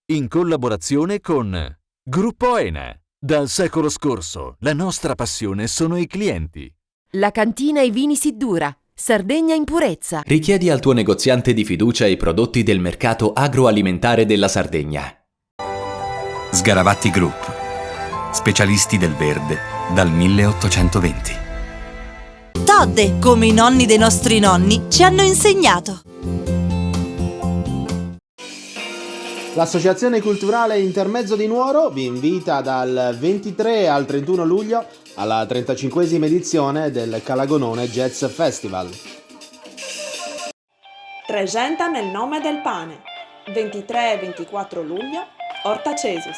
in collaborazione con Gruppo ENA. Dal secolo scorso la nostra passione sono i clienti. La cantina e vini Siddura, Sardegna in purezza. Richiedi al tuo negoziante di fiducia i prodotti del mercato agroalimentare della Sardegna. Sgaravatti Group, specialisti del verde dal 1820. Todde, come i nonni dei nostri nonni ci hanno insegnato. L'Associazione Culturale Intermezzo di Nuoro vi invita dal 23 al 31 luglio alla 35esima edizione del Calagonone Jazz Festival. Tregenta nel nome del pane. 23 e 24 luglio, Orta Cesus.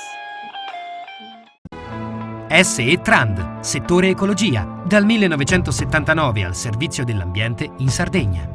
SE Trand, settore ecologia, dal 1979 al servizio dell'ambiente in Sardegna.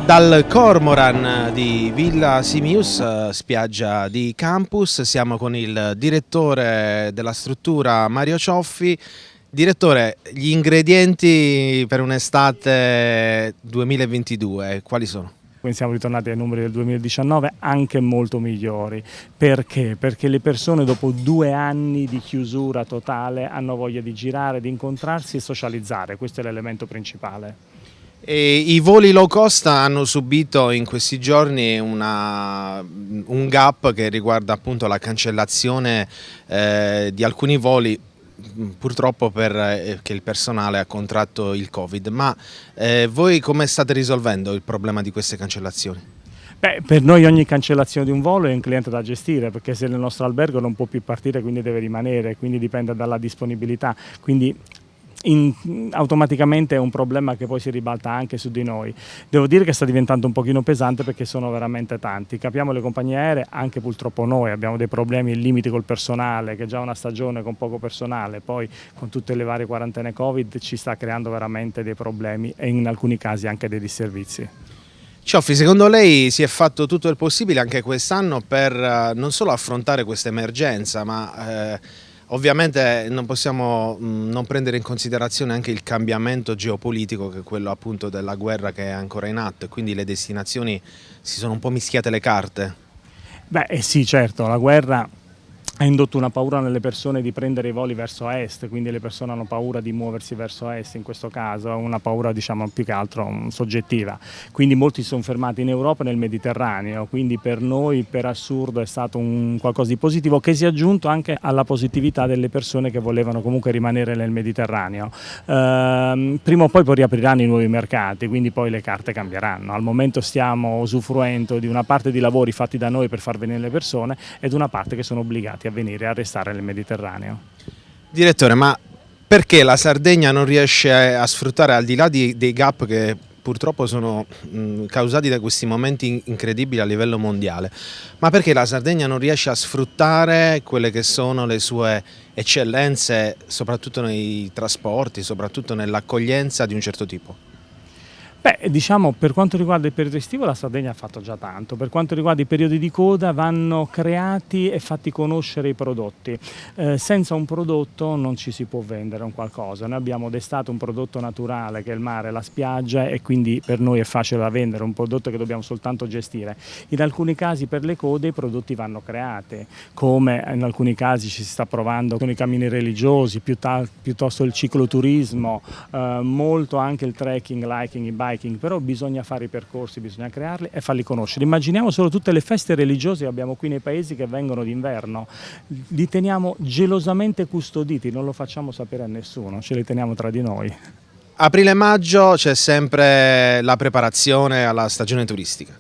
Dal Cormoran di Villa Simius, spiaggia di campus, siamo con il direttore della struttura Mario Cioffi. Direttore, gli ingredienti per un'estate 2022 quali sono? Siamo ritornati ai numeri del 2019 anche molto migliori. Perché? Perché le persone dopo 2 anni di chiusura totale hanno voglia di girare, di incontrarsi e socializzare, questo è l'elemento principale. E i voli low cost hanno subito in questi giorni un gap che riguarda appunto la cancellazione di alcuni voli, purtroppo perché il personale ha contratto il Covid. Ma voi come state risolvendo il problema di queste cancellazioni? Beh, per noi ogni cancellazione di un volo è un cliente da gestire, perché se nel nostro albergo non può più partire, quindi deve rimanere, quindi dipende dalla disponibilità. Quindi automaticamente è un problema che poi si ribalta anche su di noi. Devo dire che sta diventando un pochino pesante perché sono veramente tanti. Capiamo le compagnie aeree, anche purtroppo noi abbiamo dei problemi e limiti col personale, che già una stagione con poco personale, poi con tutte le varie quarantene Covid ci sta creando veramente dei problemi e in alcuni casi anche dei disservizi. Cioffi, secondo lei si è fatto tutto il possibile anche quest'anno per non solo affrontare questa emergenza, ma ovviamente non possiamo non prendere in considerazione anche il cambiamento geopolitico, che è quello appunto della guerra che è ancora in atto, e quindi le destinazioni si sono un po' mischiate le carte? Beh sì, certo, la guerra ha indotto una paura nelle persone di prendere i voli verso est, quindi le persone hanno paura di muoversi verso est in questo caso, una paura diciamo più che altro soggettiva, quindi molti si sono fermati in Europa e nel Mediterraneo, quindi per noi per assurdo è stato un qualcosa di positivo che si è aggiunto anche alla positività delle persone che volevano comunque rimanere nel Mediterraneo. Prima o poi riapriranno i nuovi mercati, quindi poi le carte cambieranno. Al momento stiamo usufruendo di una parte di lavori fatti da noi per far venire le persone ed una parte che sono obbligati a venire a restare nel Mediterraneo. Direttore, ma perché la Sardegna non riesce a sfruttare, al di là dei gap che purtroppo sono causati da questi momenti incredibili a livello mondiale, ma perché la Sardegna non riesce a sfruttare quelle che sono le sue eccellenze, soprattutto nei trasporti, soprattutto nell'accoglienza di un certo tipo? Diciamo, per quanto riguarda il periodo estivo la Sardegna ha fatto già tanto, per quanto riguarda i periodi di coda vanno creati e fatti conoscere i prodotti. Senza un prodotto non ci si può vendere un qualcosa, noi abbiamo d'estate un prodotto naturale che è il mare, la spiaggia, e quindi per noi è facile da vendere, un prodotto che dobbiamo soltanto gestire. In alcuni casi per le code i prodotti vanno creati, come in alcuni casi ci si sta provando con i cammini religiosi, piuttosto il cicloturismo, molto anche il trekking, l'hiking, il biking, però bisogna fare i percorsi, bisogna crearli e farli conoscere. Immaginiamo solo tutte le feste religiose che abbiamo qui nei paesi che vengono d'inverno, li teniamo gelosamente custoditi, non lo facciamo sapere a nessuno, ce li teniamo tra di noi. Aprile e maggio c'è sempre la preparazione alla stagione turistica.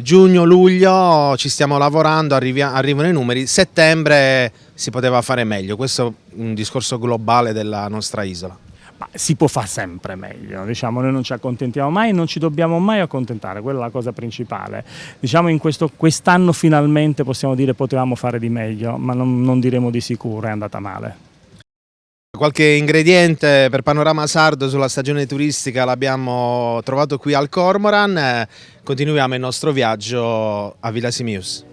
Giugno, luglio ci stiamo lavorando, arrivano i numeri, settembre si poteva fare meglio, questo è un discorso globale della nostra isola. Ma si può fare sempre meglio, diciamo, noi non ci accontentiamo mai e non ci dobbiamo mai accontentare, quella è la cosa principale. Diciamo quest'anno finalmente possiamo dire potevamo fare di meglio, ma non diremo di sicuro, è andata male. Qualche ingrediente per Panorama Sardo sulla stagione turistica l'abbiamo trovato qui al Cormoran, continuiamo il nostro viaggio a Villa Simius.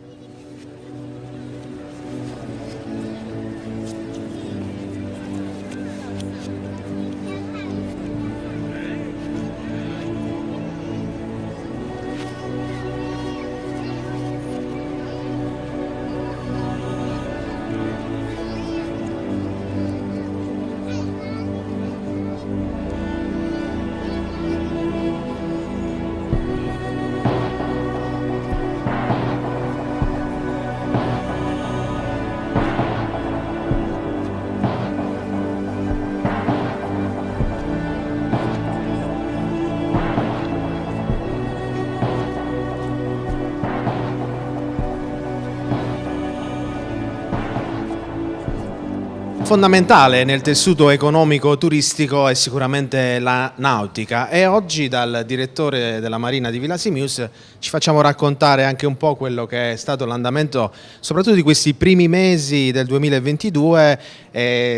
Fondamentale nel tessuto economico turistico è sicuramente la nautica e oggi dal direttore della Marina di Villa Simius ci facciamo raccontare anche un po' quello che è stato l'andamento soprattutto di questi primi mesi del 2022.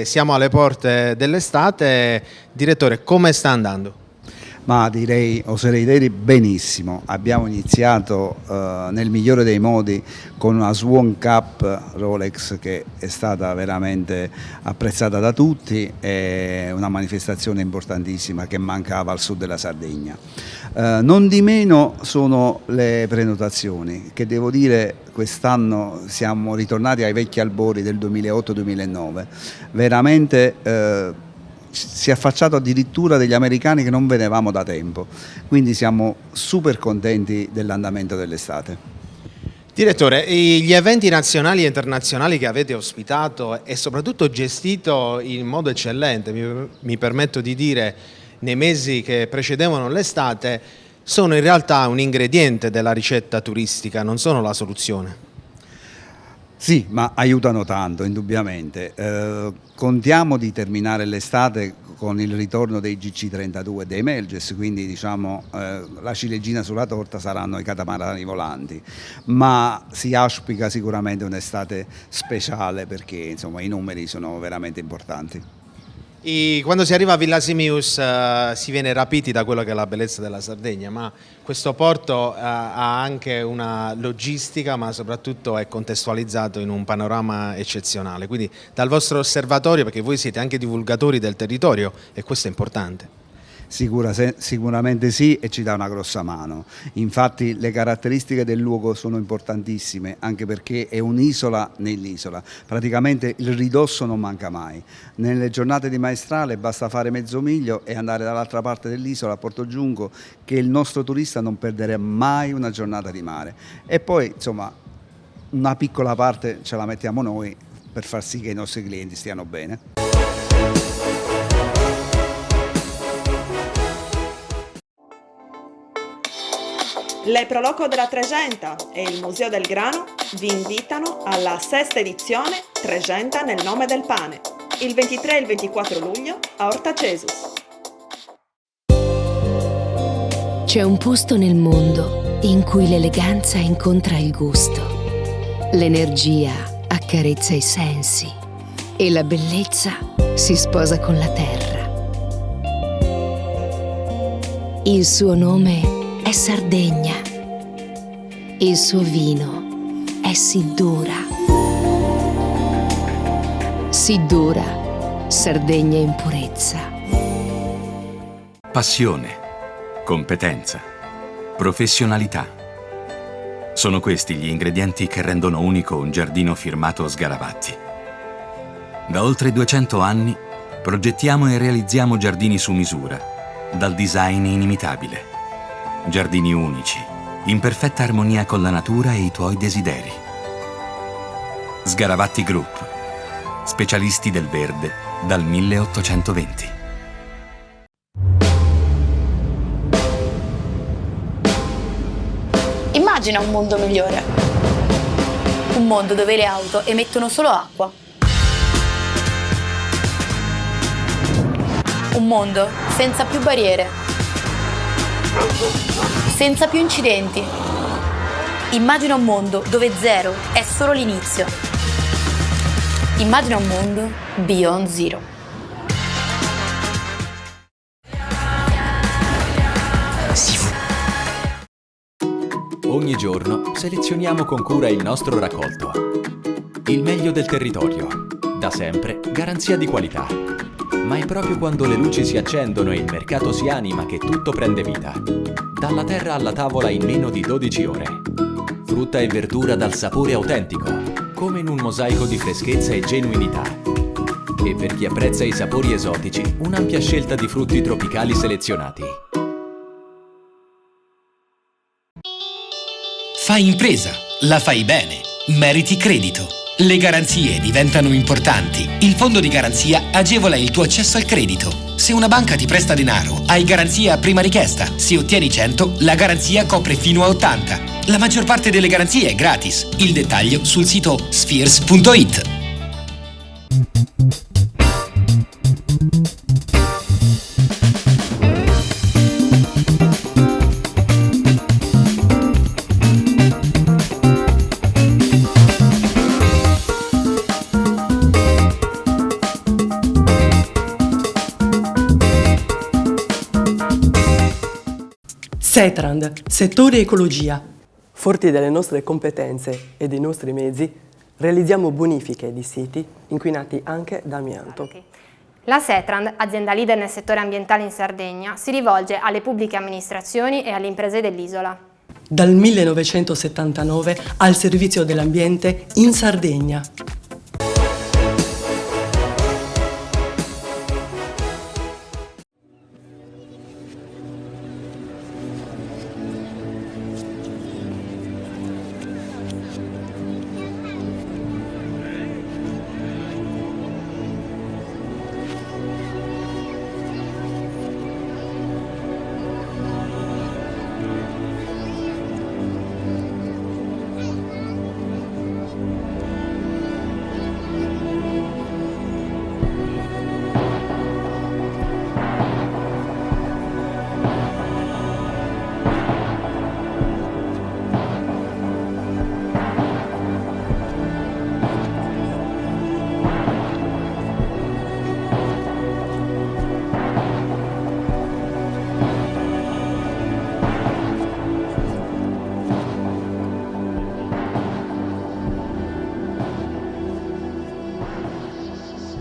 Siamo alle porte dell'estate. Direttore, come sta andando? Ma direi, oserei dire benissimo. Abbiamo iniziato nel migliore dei modi con una Swan Cup Rolex che è stata veramente apprezzata da tutti, è una manifestazione importantissima che mancava al sud della Sardegna. Non di meno sono le prenotazioni che devo dire quest'anno siamo ritornati ai vecchi albori del 2008-2009, veramente si è affacciato addirittura degli americani che non vedevamo da tempo, quindi siamo super contenti dell'andamento dell'estate. Direttore, gli eventi nazionali e internazionali che avete ospitato e soprattutto gestito in modo eccellente, mi permetto di dire, nei mesi che precedevano l'estate, sono in realtà un ingrediente della ricetta turistica, non sono la soluzione. Sì, ma aiutano tanto, indubbiamente. Contiamo di terminare l'estate con il ritorno dei GC32 dei Melges, quindi diciamo la ciliegina sulla torta saranno i catamarani volanti, ma si auspica sicuramente un'estate speciale perché insomma i numeri sono veramente importanti. Quando si arriva a Villa Simius si viene rapiti da quello che è la bellezza della Sardegna, ma questo porto ha anche una logistica, ma soprattutto è contestualizzato in un panorama eccezionale. Quindi dal vostro osservatorio, perché voi siete anche divulgatori del territorio e questo è importante. Sicuramente sì, e ci dà una grossa mano. Infatti le caratteristiche del luogo sono importantissime, anche perché è un'isola nell'isola, praticamente il ridosso non manca mai. Nelle giornate di maestrale basta fare mezzo miglio e andare dall'altra parte dell'isola a Porto Giunco, che il nostro turista non perderà mai una giornata di mare. E poi insomma una piccola parte ce la mettiamo noi per far sì che i nostri clienti stiano bene. L'Eproloco della Tregenta e il Museo del Grano vi invitano alla sesta edizione Tregenta nel nome del pane, il 23 e il 24 luglio a Orta Cesus. C'è un posto nel mondo in cui l'eleganza incontra il gusto, l'energia accarezza i sensi e la bellezza si sposa con la terra. Il suo nome è Sardegna. Il suo vino è Siddura. Siddura, Sardegna in purezza. Passione, competenza, professionalità. Sono questi gli ingredienti che rendono unico un giardino firmato Sgaravatti. Da oltre 200 anni progettiamo e realizziamo giardini su misura, dal design inimitabile. Giardini unici, in perfetta armonia con la natura e i tuoi desideri. Sgaravatti Group, specialisti del verde dal 1820. Immagina un mondo migliore. Un mondo dove le auto emettono solo acqua. Un mondo senza più barriere. Senza più incidenti. Immagina un mondo dove zero è solo l'inizio. Immagina un mondo Beyond Zero. Ogni giorno selezioniamo con cura il nostro raccolto. Il meglio del territorio, da sempre garanzia di qualità. Ma è proprio quando le luci si accendono e il mercato si anima che tutto prende vita. Dalla terra alla tavola in meno di 12 ore. Frutta e verdura dal sapore autentico, come in un mosaico di freschezza e genuinità. E per chi apprezza i sapori esotici, un'ampia scelta di frutti tropicali selezionati. Fai impresa, la fai bene, meriti credito. Le garanzie diventano importanti. Il fondo di garanzia agevola il tuo accesso al credito. Se una banca ti presta denaro, hai garanzia a prima richiesta. Se ottieni 100, la garanzia copre fino a 80. La maggior parte delle garanzie è gratis. Il dettaglio sul sito spheres.it. Setrand, settore ecologia. Forti delle nostre competenze e dei nostri mezzi, realizziamo bonifiche di siti inquinati anche da amianto. La Setrand, azienda leader nel settore ambientale in Sardegna, si rivolge alle pubbliche amministrazioni e alle imprese dell'isola. Dal 1979 al servizio dell'ambiente in Sardegna.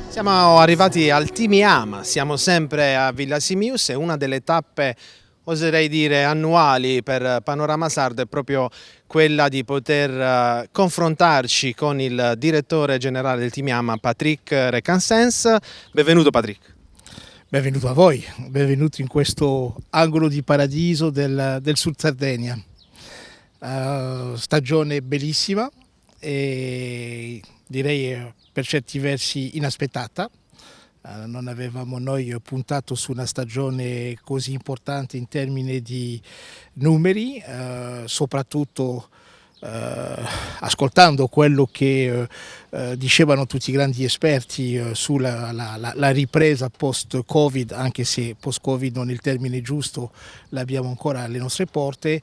Siamo arrivati al Timiama, siamo sempre a Villa Simius e una delle tappe, oserei dire, annuali per Panorama Sardo è proprio quella di poter confrontarci con il direttore generale del Timiama, Patrick Recansens. Benvenuto Patrick. Benvenuto a voi, benvenuti in questo angolo di paradiso del Sud Sardegna. Stagione bellissima e direi per certi versi inaspettata. Non avevamo noi puntato su una stagione così importante in termini di numeri, soprattutto ascoltando quello che dicevano tutti i grandi esperti sulla la ripresa post-Covid, anche se post-Covid non è il termine giusto, l'abbiamo ancora alle nostre porte,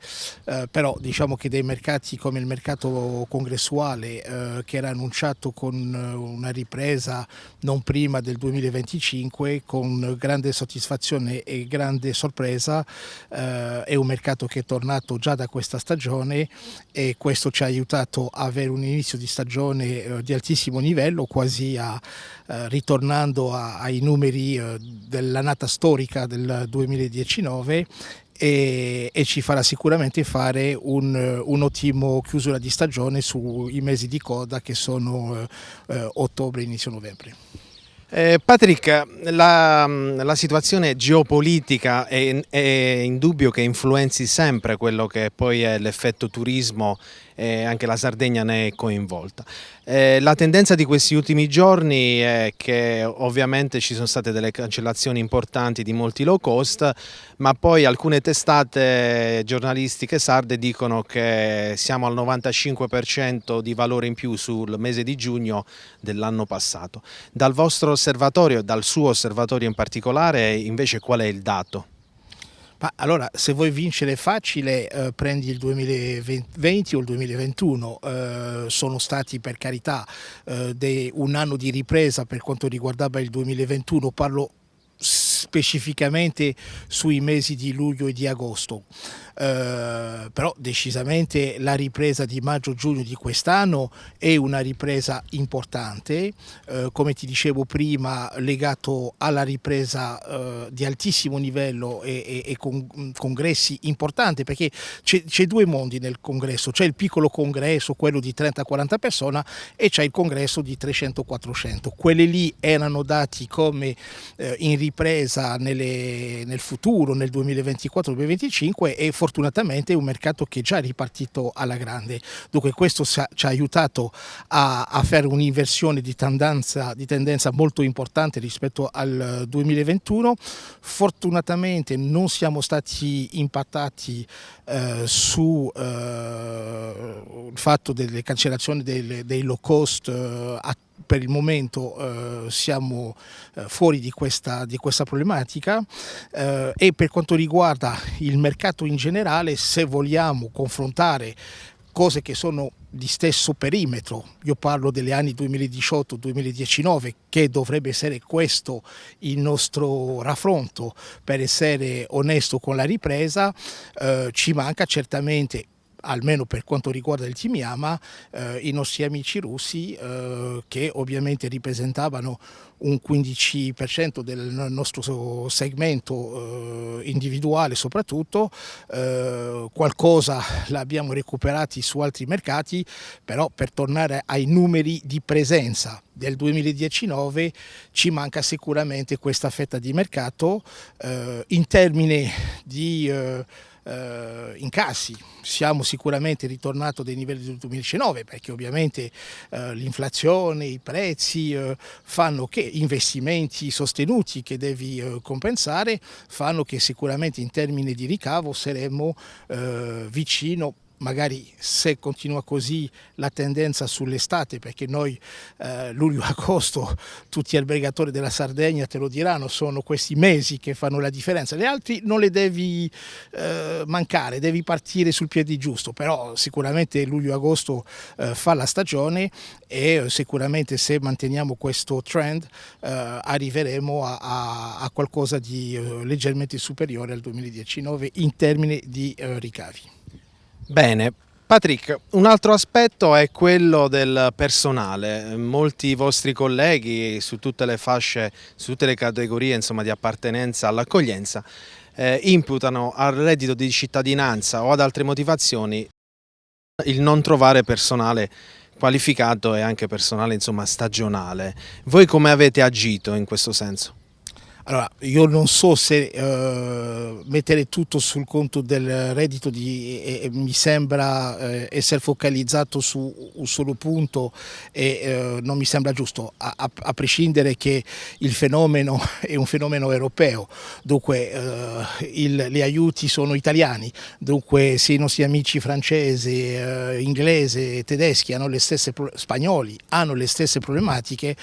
però diciamo che dei mercati come il mercato congressuale che era annunciato con una ripresa non prima del 2025, con grande soddisfazione e grande sorpresa, è un mercato che è tornato già da questa stagione e questo ci ha aiutato a avere un inizio di stagione di altissimo livello, quasi ritornando ai numeri dell'annata storica del 2019 e ci farà sicuramente fare un ottimo chiusura di stagione sui mesi di coda che sono ottobre e inizio novembre. Patrick, la situazione geopolitica è indubbio che influenzi sempre quello che poi è l'effetto turismo e anche la Sardegna ne è coinvolta. La tendenza di questi ultimi giorni è che ovviamente ci sono state delle cancellazioni importanti di molti low cost, ma poi alcune testate giornalistiche sarde dicono che siamo al 95% di valore in più sul mese di giugno dell'anno passato. Dal vostro osservatorio, dal suo osservatorio in particolare, invece qual è il dato? Ma allora, se vuoi vincere facile, prendi il 2020 o il 2021, sono stati per carità un anno di ripresa per quanto riguardava il 2021, parlo specificamente sui mesi di luglio e di agosto, però decisamente la ripresa di maggio-giugno di quest'anno è una ripresa importante, come ti dicevo prima, legato alla ripresa di altissimo livello e con congressi importanti, perché c'è due mondi nel congresso, c'è il piccolo congresso, quello di 30-40 persone, e c'è il congresso di 300-400, quelli lì erano dati come in ripresa nel futuro, nel 2024-2025, e fortunatamente è un mercato che è già ripartito alla grande. Dunque questo ci ha aiutato a fare un'inversione di tendenza molto importante rispetto al 2021. Fortunatamente non siamo stati impattati su il fatto delle cancellazioni dei low cost. Per il momento siamo fuori di questa problematica, e per quanto riguarda il mercato in generale, se vogliamo confrontare cose che sono di stesso perimetro, io parlo degli anni 2018-2019, che dovrebbe essere questo il nostro raffronto per essere onesto con la ripresa, ci manca certamente, almeno per quanto riguarda il Team Yama, i nostri amici russi, che ovviamente rappresentavano un 15% del nostro segmento individuale soprattutto, qualcosa l'abbiamo recuperati su altri mercati, però per tornare ai numeri di presenza del 2019 ci manca sicuramente questa fetta di mercato. In termini di incassi siamo sicuramente ritornati ai livelli del 2019, perché ovviamente l'inflazione, i prezzi fanno che investimenti sostenuti che devi compensare fanno che sicuramente in termini di ricavo saremo vicino. Magari se continua così la tendenza sull'estate, perché noi luglio-agosto tutti gli albergatori della Sardegna te lo diranno, sono questi mesi che fanno la differenza, gli altri non le devi mancare, devi partire sul piede giusto, però sicuramente luglio-agosto fa la stagione e sicuramente se manteniamo questo trend arriveremo a qualcosa di leggermente superiore al 2019 in termini di ricavi. Bene, Patrick, un altro aspetto è quello del personale. Molti vostri colleghi su tutte le fasce, su tutte le categorie insomma, di appartenenza all'accoglienza imputano al reddito di cittadinanza o ad altre motivazioni il non trovare personale qualificato e anche personale insomma, stagionale. Voi come avete agito in questo senso? Allora, io non so se mettere tutto sul conto del reddito mi sembra essere focalizzato su un solo punto e non mi sembra giusto, a prescindere che il fenomeno è un fenomeno europeo, dunque gli aiuti sono italiani, dunque se i nostri amici francesi, inglesi, tedeschi spagnoli hanno le stesse problematiche,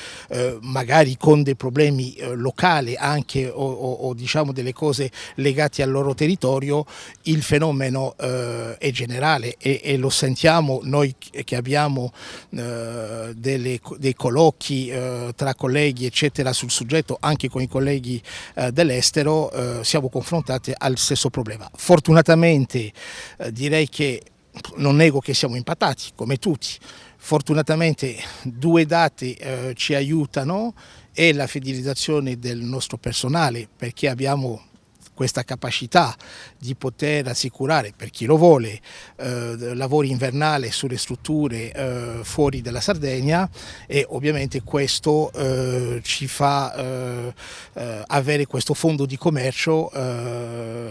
magari con dei problemi locali anche o diciamo delle cose legate al loro territorio, il fenomeno è generale e lo sentiamo noi che abbiamo dei colloqui tra colleghi eccetera sul soggetto, anche con i colleghi dell'estero siamo confrontati al stesso problema. Fortunatamente direi che non nego che siamo impattati come tutti. Fortunatamente 2 dati ci aiutano, e la fidelizzazione del nostro personale, perché abbiamo questa capacità di poter assicurare, per chi lo vuole, lavori invernali sulle strutture fuori dalla Sardegna, e ovviamente questo ci fa avere questo fondo di commercio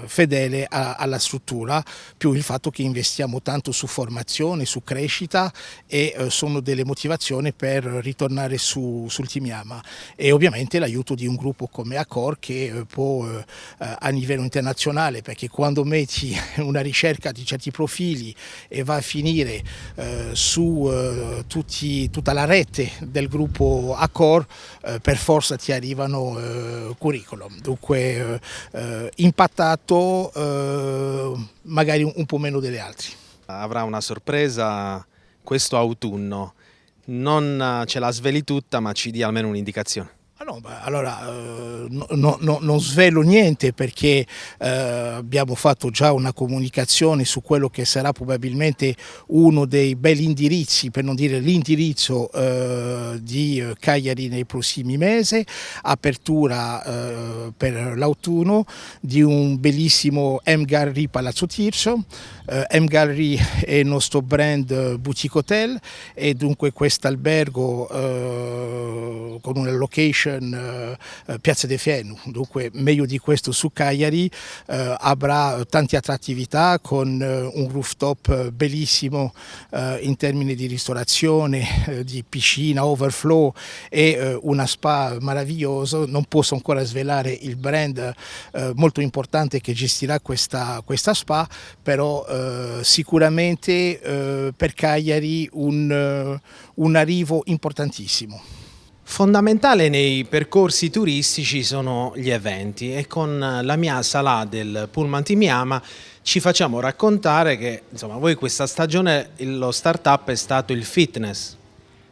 fedele alla struttura, più il fatto che investiamo tanto su formazione, su crescita, e sono delle motivazioni per ritornare sul Team Yama, e ovviamente l'aiuto di un gruppo come Accor che può a livello internazionale, perché quando metti una ricerca di certi profili e va a finire su tutta la rete del gruppo Accor, per forza ti arrivano curriculum, dunque impattato magari un po' meno delle altre. Avrà una sorpresa questo autunno, non ce la sveli tutta ma ci dia almeno un'indicazione. No, allora non svelo niente, perché abbiamo fatto già una comunicazione su quello che sarà probabilmente uno dei belli indirizzi, per non dire l'indirizzo di Cagliari nei prossimi mesi, apertura per l'autunno di un bellissimo M Gallery Palazzo Tirso. M Gallery è il nostro brand boutique hotel, e dunque questo albergo con una location Piazza De Fienu, dunque meglio di questo su Cagliari, avrà tante attrattività con un rooftop bellissimo in termini di ristorazione, di piscina, overflow, e una spa meraviglioso. Non posso ancora svelare il brand molto importante che gestirà questa spa, però sicuramente per Cagliari un arrivo importantissimo. Fondamentale nei percorsi turistici sono gli eventi, e con la mia sala del Pullman Team Yama ci facciamo raccontare che insomma voi questa stagione lo startup è stato il fitness.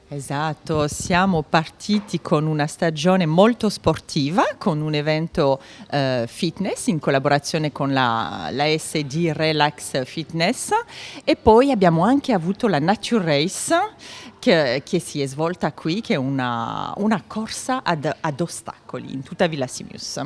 Esatto, siamo partiti con una stagione molto sportiva, con un evento fitness in collaborazione con la SD Relax Fitness, e poi abbiamo anche avuto la Nature Race che si è svolta qui, che è una corsa ad ostacoli in tutta Villa Simius.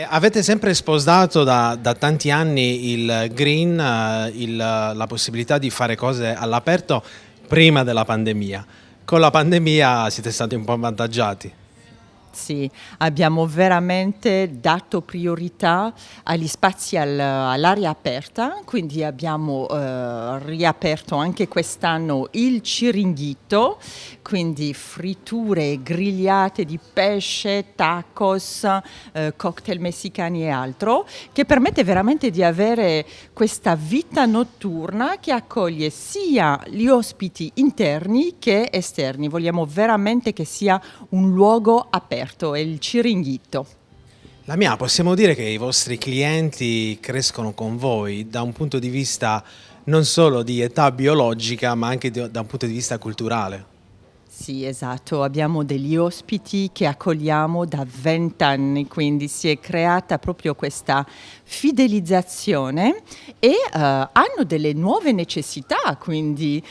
Avete sempre sposato da tanti anni il green, la possibilità di fare cose all'aperto prima della pandemia. Con la pandemia siete stati un po' avvantaggiati. Sì, abbiamo veramente dato priorità agli spazi all'aria aperta, quindi abbiamo riaperto anche quest'anno il Ciringhito, quindi fritture grigliate di pesce, tacos, cocktail messicani e altro, che permette veramente di avere questa vita notturna che accoglie sia gli ospiti interni che esterni. Vogliamo veramente che sia un luogo aperto, è il Ciringhito. La mia, possiamo dire che i vostri clienti crescono con voi da un punto di vista non solo di età biologica, ma anche da un punto di vista culturale. Sì, esatto, abbiamo degli ospiti che accogliamo da 20 anni, quindi si è creata proprio questa fidelizzazione, e hanno delle nuove necessità, quindi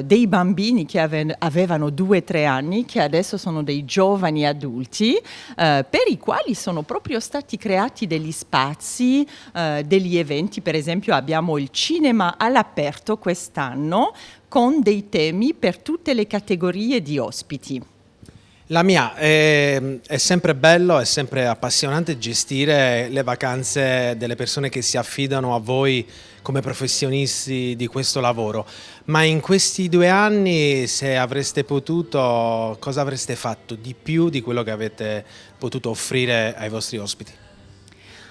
dei bambini che avevano 2-3 anni, che adesso sono dei giovani adulti, per i quali sono proprio stati creati degli spazi, degli eventi. Per esempio abbiamo il cinema all'aperto quest'anno, con dei temi per tutte le categorie di ospiti. La mia è sempre bello, è sempre appassionante gestire le vacanze delle persone che si affidano a voi come professionisti di questo lavoro. Ma in questi 2 anni, se avreste potuto, cosa avreste fatto di più di quello che avete potuto offrire ai vostri ospiti?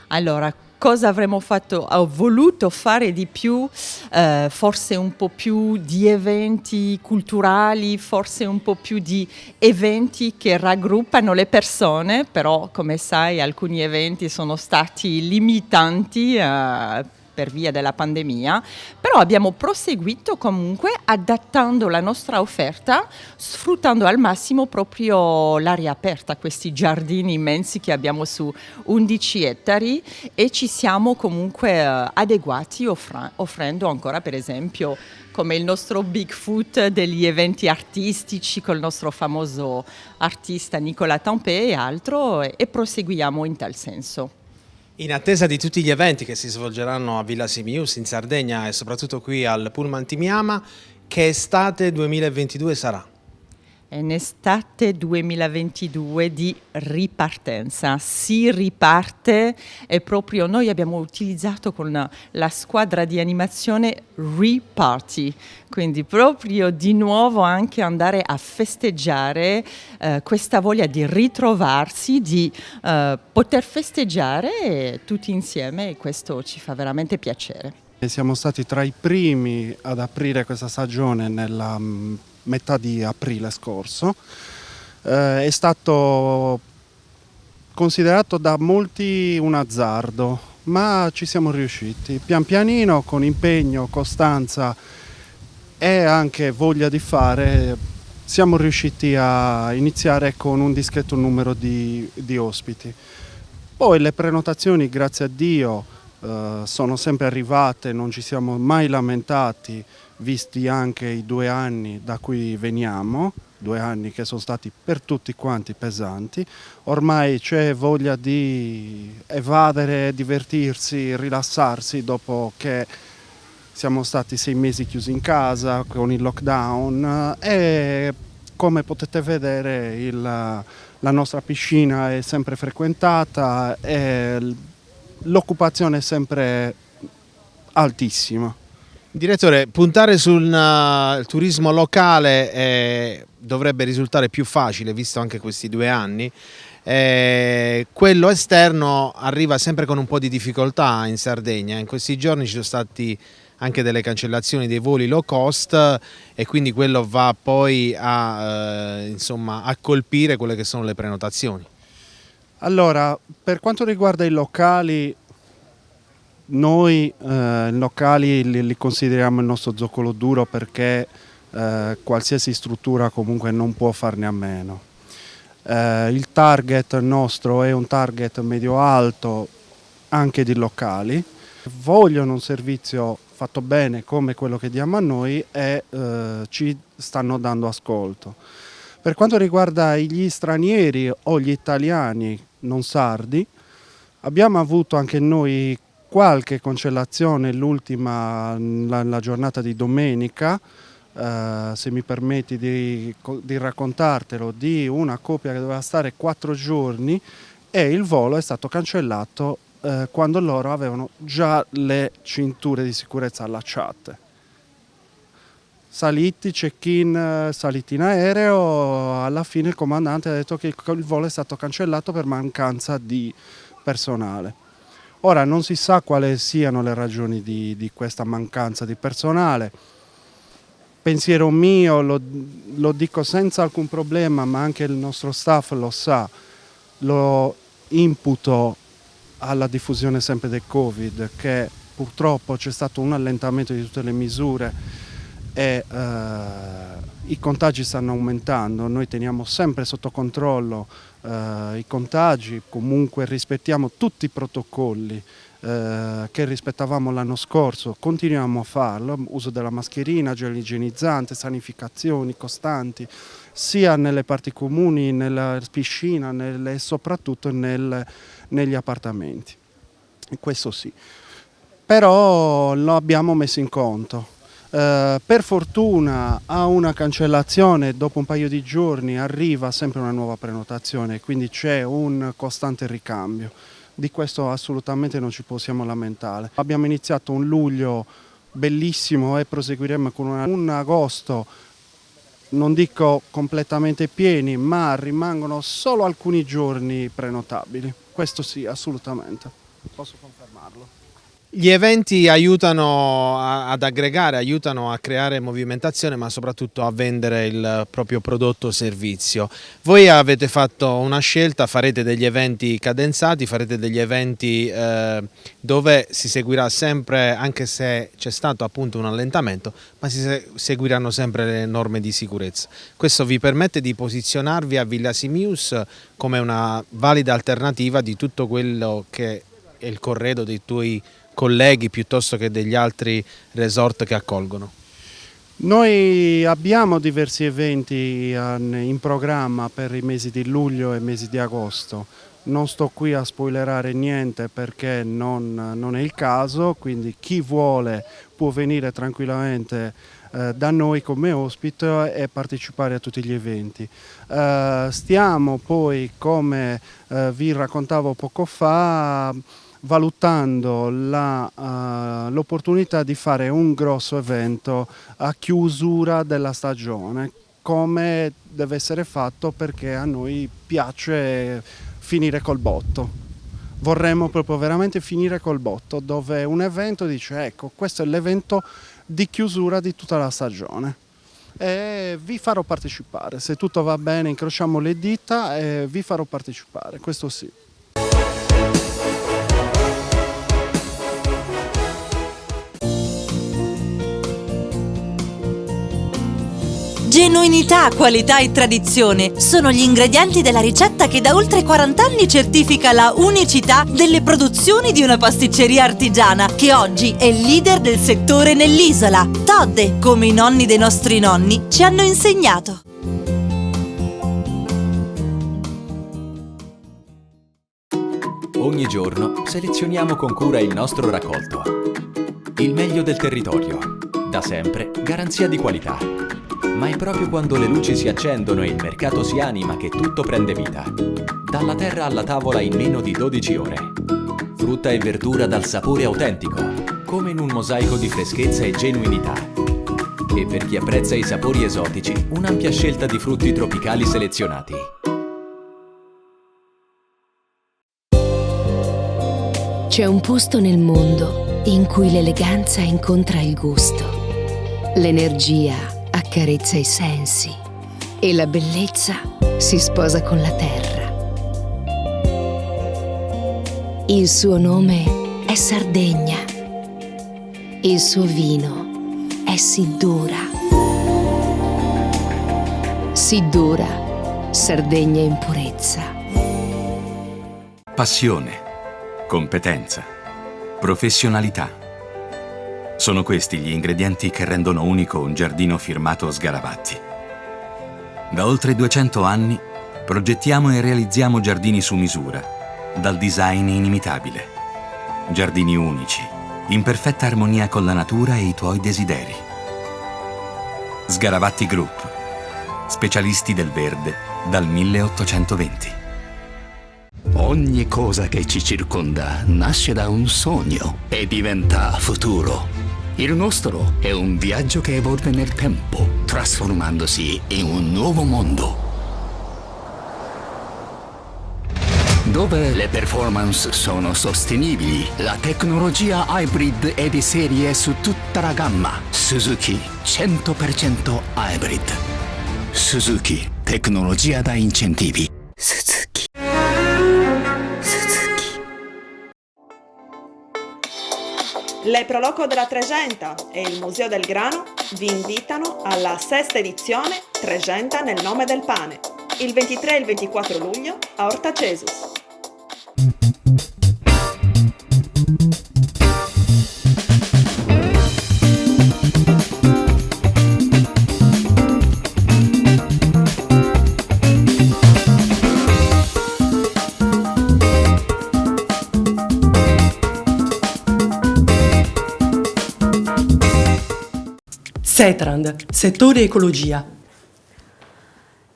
Allora, cosa avremmo fatto? Ho voluto fare di più, forse un po' più di eventi culturali, forse un po' più di eventi che raggruppano le persone, però come sai alcuni eventi sono stati limitanti per via della pandemia, però abbiamo proseguito comunque adattando la nostra offerta, sfruttando al massimo proprio l'aria aperta, questi giardini immensi che abbiamo su 11 ettari e ci siamo comunque adeguati offrendo ancora per esempio come il nostro Bigfoot degli eventi artistici col nostro famoso artista Nicolas Tempé e altro e proseguiamo in tal senso. In attesa di tutti gli eventi che si svolgeranno a Villa Simius in Sardegna e soprattutto qui al Pullman Timiama, che estate 2022 sarà? È un'estate 2022 di ripartenza, si riparte e proprio noi abbiamo utilizzato con la squadra di animazione Reparty, quindi proprio di nuovo anche andare a festeggiare questa voglia di ritrovarsi, di poter festeggiare tutti insieme e questo ci fa veramente piacere. Siamo stati tra i primi ad aprire questa stagione nella metà di aprile scorso. È stato considerato da molti un azzardo, ma ci siamo riusciti. Pian pianino, con impegno, costanza e anche voglia di fare, siamo riusciti a iniziare con un discreto numero di ospiti. Poi le prenotazioni, grazie a Dio, sono sempre arrivate, non ci siamo mai lamentati, visti anche i 2 anni da cui veniamo, 2 anni che sono stati per tutti quanti pesanti. Ormai c'è voglia di evadere, divertirsi, rilassarsi dopo che siamo stati 6 mesi chiusi in casa con il lockdown e come potete vedere la nostra piscina è sempre frequentata e l'occupazione è sempre altissima. Direttore, puntare sul turismo locale dovrebbe risultare più facile, visto anche questi 2 anni. Quello esterno arriva sempre con un po' di difficoltà in Sardegna. In questi giorni ci sono stati anche delle cancellazioni dei voli low cost e quindi quello va poi a colpire quelle che sono le prenotazioni. Allora, per quanto riguarda i locali, noi locali li consideriamo il nostro zoccolo duro perché qualsiasi struttura comunque non può farne a meno. Il target nostro è un target medio-alto anche di locali, vogliono un servizio fatto bene come quello che diamo a noi e ci stanno dando ascolto. Per quanto riguarda gli stranieri o gli italiani non sardi, abbiamo avuto anche noi qualche cancellazione, l'ultima, la giornata di domenica, se mi permetti di raccontartelo, di una coppia che doveva stare 4 giorni e il volo è stato cancellato quando loro avevano già le cinture di sicurezza allacciate. Saliti, check-in, saliti in aereo, alla fine il comandante ha detto che il volo è stato cancellato per mancanza di personale. Ora non si sa quali siano le ragioni di questa mancanza di personale. Pensiero mio, lo dico senza alcun problema, ma anche il nostro staff lo sa, lo imputo alla diffusione sempre del Covid, che purtroppo c'è stato un allentamento di tutte le misure e i contagi stanno aumentando. Noi teniamo sempre sotto controllo i contagi, comunque rispettiamo tutti i protocolli che rispettavamo l'anno scorso, continuiamo a farlo, uso della mascherina, gel igienizzante, sanificazioni costanti, sia nelle parti comuni, nella piscina e soprattutto negli appartamenti. Questo sì. Però lo abbiamo messo in conto. Per fortuna a una cancellazione dopo un paio di giorni arriva sempre una nuova prenotazione, quindi c'è un costante ricambio. Di questo assolutamente non ci possiamo lamentare. Abbiamo iniziato un luglio bellissimo e proseguiremo con un agosto, non dico completamente pieni, ma rimangono solo alcuni giorni prenotabili. Questo sì, assolutamente, posso confermarlo. Gli eventi aiutano ad aggregare, aiutano a creare movimentazione, ma soprattutto a vendere il proprio prodotto o servizio. Voi avete fatto una scelta, farete degli eventi cadenzati, farete degli eventi dove si seguirà sempre, anche se c'è stato appunto un allentamento, ma si seguiranno sempre le norme di sicurezza. Questo vi permette di posizionarvi a Villa Simius come una valida alternativa di tutto quello che è il corredo dei tuoi colleghi piuttosto che degli altri resort che accolgono? Noi abbiamo diversi eventi in programma per i mesi di luglio e mesi di agosto. Non sto qui a spoilerare niente perché non è il caso, quindi chi vuole può venire tranquillamente da noi come ospite e partecipare a tutti gli eventi. Stiamo poi, come vi raccontavo poco fa, valutando l'opportunità di fare un grosso evento a chiusura della stagione, come deve essere fatto, perché a noi piace finire col botto. Vorremmo proprio veramente finire col botto, dove un evento dice ecco, questo è l'evento di chiusura di tutta la stagione. E vi farò partecipare, se tutto va bene incrociamo le dita e vi farò partecipare, questo sì. Genuinità, qualità e tradizione sono gli ingredienti della ricetta che da oltre 40 anni certifica la unicità delle produzioni di una pasticceria artigiana che oggi è leader del settore nell'isola. Todde, come i nonni dei nostri nonni ci hanno insegnato. Ogni giorno selezioniamo con cura il nostro raccolto. Il meglio del territorio, da sempre garanzia di qualità. Ma è proprio quando le luci si accendono e il mercato si anima che tutto prende vita. Dalla terra alla tavola in meno di 12 ore. Frutta e verdura dal sapore autentico, come in un mosaico di freschezza e genuinità. E per chi apprezza i sapori esotici, un'ampia scelta di frutti tropicali selezionati. C'è un posto nel mondo in cui l'eleganza incontra il gusto, l'energia accarezza i sensi e la bellezza si sposa con la terra. Il suo nome è Sardegna. Il suo vino è Siddura. Siddura, Sardegna in purezza. Passione, competenza, professionalità. Sono questi gli ingredienti che rendono unico un giardino firmato Sgaravatti. Da oltre 200 anni progettiamo e realizziamo giardini su misura, dal design inimitabile. Giardini unici, in perfetta armonia con la natura e i tuoi desideri. Sgaravatti Group, specialisti del verde dal 1820. Ogni cosa che ci circonda nasce da un sogno e diventa futuro. Il nostro è un viaggio che evolve nel tempo, trasformandosi in un nuovo mondo. Dove le performance sono sostenibili, la tecnologia hybrid è di serie su tutta la gamma. Suzuki 100% hybrid. Suzuki, tecnologia da incentivi. Le Proloco della Tregenta e il Museo del Grano vi invitano alla 6ª edizione Tregenta nel nome del pane, il 23 e il 24 luglio a Orta Cesus. Setrand, settore ecologia.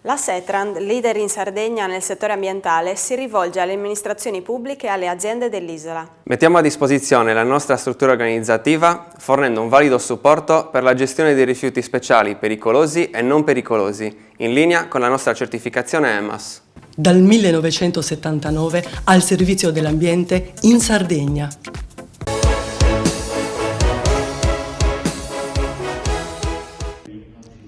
La Setrand, leader in Sardegna nel settore ambientale, si rivolge alle amministrazioni pubbliche e alle aziende dell'isola. Mettiamo a disposizione la nostra struttura organizzativa fornendo un valido supporto per la gestione dei rifiuti speciali pericolosi e non pericolosi, in linea con la nostra certificazione EMAS. Dal 1979 al servizio dell'ambiente in Sardegna.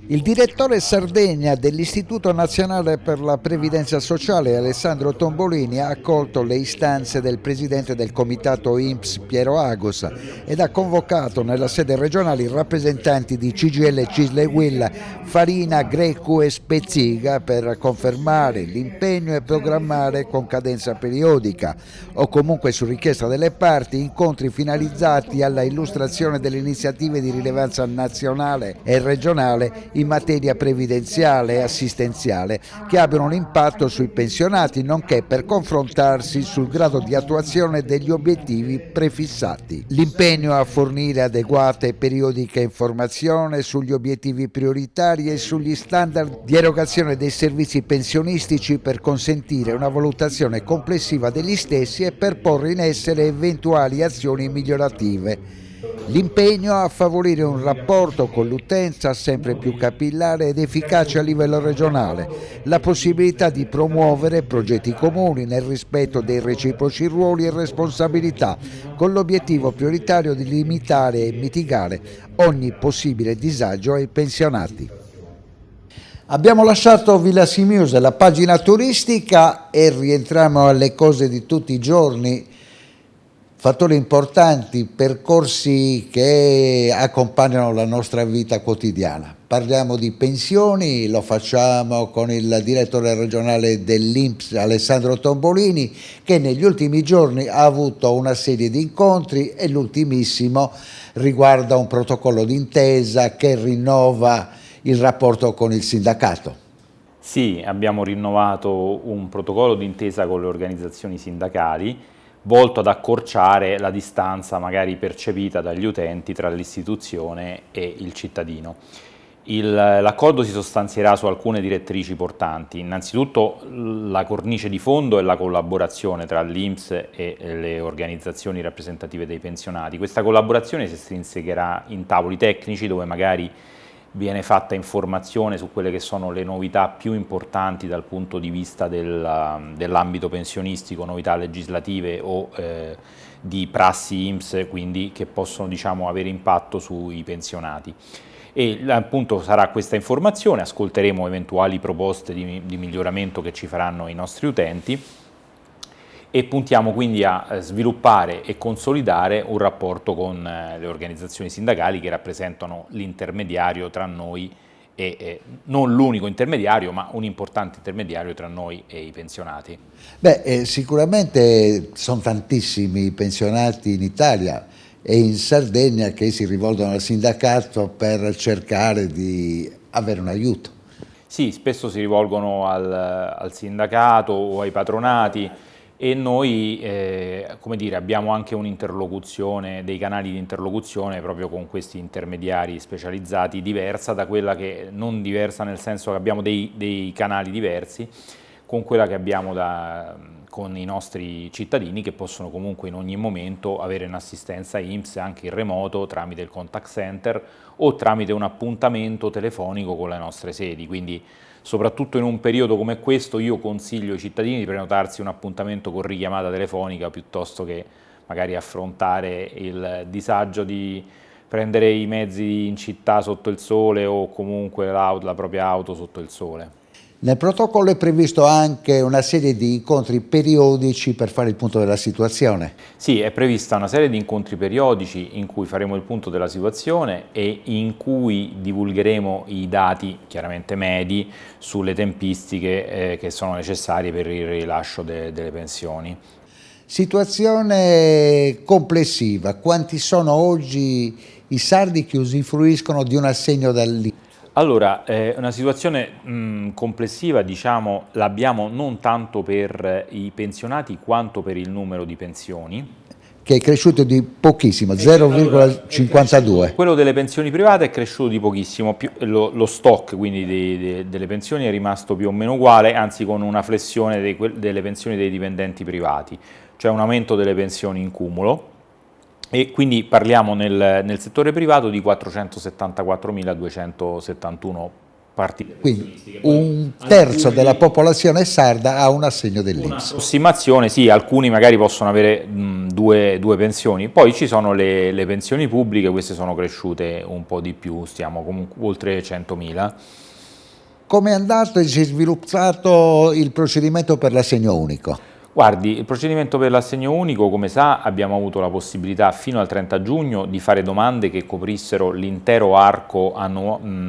Il direttore Sardegna dell'Istituto Nazionale per la Previdenza Sociale, Alessandro Tombolini, ha accolto le istanze del presidente del comitato INPS, Piero Agos, ed ha convocato nella sede regionale i rappresentanti di CGIL, CISL e UIL, Farina, Greco e Spezziga per confermare l'impegno e programmare con cadenza periodica o comunque su richiesta delle parti incontri finalizzati alla illustrazione delle iniziative di rilevanza nazionale e regionale in materia previdenziale e assistenziale che abbiano un impatto sui pensionati, nonché per confrontarsi sul grado di attuazione degli obiettivi prefissati. L'impegno a fornire adeguata e periodica informazione sugli obiettivi prioritari e sugli standard di erogazione dei servizi pensionistici per consentire una valutazione complessiva degli stessi e per porre in essere eventuali azioni migliorative. L'impegno a favorire un rapporto con l'utenza sempre più capillare ed efficace a livello regionale, la possibilità di promuovere progetti comuni nel rispetto dei reciproci ruoli e responsabilità, con l'obiettivo prioritario di limitare e mitigare ogni possibile disagio ai pensionati. Abbiamo lasciato Villa Simius, la pagina turistica, e rientriamo alle cose di tutti i giorni. Fattori importanti, percorsi che accompagnano la nostra vita quotidiana. Parliamo di pensioni, lo facciamo con il direttore regionale dell'INPS, Alessandro Tombolini, che negli ultimi giorni ha avuto una serie di incontri e l'ultimissimo riguarda un protocollo d'intesa che rinnova il rapporto con il sindacato. Sì, abbiamo rinnovato un protocollo d'intesa con le organizzazioni sindacali volto ad accorciare la distanza magari percepita dagli utenti tra l'istituzione e il cittadino. L'accordo si sostanzierà su alcune direttrici portanti. Innanzitutto la cornice di fondo è la collaborazione tra l'INPS e le organizzazioni rappresentative dei pensionati. Questa collaborazione si estrinsecherà in tavoli tecnici dove magari viene fatta informazione su quelle che sono le novità più importanti dal punto di vista dell'ambito pensionistico, novità legislative o di prassi INPS, quindi che possono, diciamo, avere impatto sui pensionati. E appunto sarà questa informazione, ascolteremo eventuali proposte di miglioramento che ci faranno i nostri utenti e puntiamo quindi a sviluppare e consolidare un rapporto con le organizzazioni sindacali che rappresentano l'intermediario tra noi e non l'unico intermediario, ma un importante intermediario tra noi e i pensionati. Sicuramente sono tantissimi i pensionati in Italia e in Sardegna che si rivolgono al sindacato per cercare di avere un aiuto. Sì, spesso si rivolgono al sindacato o ai patronati. E noi come dire, abbiamo anche un'interlocuzione, dei canali di interlocuzione proprio con questi intermediari specializzati, diversa da quella che, non diversa nel senso che abbiamo dei canali diversi, con quella che abbiamo con i nostri cittadini che possono comunque in ogni momento avere un'assistenza INPS anche in remoto tramite il contact center o tramite un appuntamento telefonico con le nostre sedi. Quindi soprattutto in un periodo come questo io consiglio ai cittadini di prenotarsi un appuntamento con richiamata telefonica piuttosto che magari affrontare il disagio di prendere i mezzi in città sotto il sole o comunque la propria auto sotto il sole. Nel protocollo è previsto anche una serie di incontri periodici per fare il punto della situazione. Sì, è prevista una serie di incontri periodici in cui faremo il punto della situazione e in cui divulgheremo i dati chiaramente medi sulle tempistiche che sono necessarie per il rilascio delle pensioni. Situazione complessiva, quanti sono oggi i sardi che usufruiscono di un assegno dall'INPS? Allora, una situazione complessiva, diciamo, l'abbiamo non tanto per i pensionati quanto per il numero di pensioni. che è cresciuto di pochissimo, 0,52. Quello delle pensioni private è cresciuto di pochissimo, lo stock quindi delle pensioni è rimasto più o meno uguale, anzi con una flessione delle pensioni dei dipendenti privati, cioè un aumento delle pensioni in cumulo, e quindi parliamo nel settore privato di 474.271 partite. Quindi un terzo della popolazione sarda ha un assegno dell'INPS. Approssimazione, sì, alcuni magari possono avere due pensioni, poi ci sono le pensioni pubbliche, queste sono cresciute un po' di più, stiamo comunque oltre 100.000. Come è andato e si è sviluppato il procedimento per l'assegno unico? Guardi, il procedimento per l'assegno unico, come sa, abbiamo avuto la possibilità fino al 30 giugno di fare domande che coprissero l'intero arco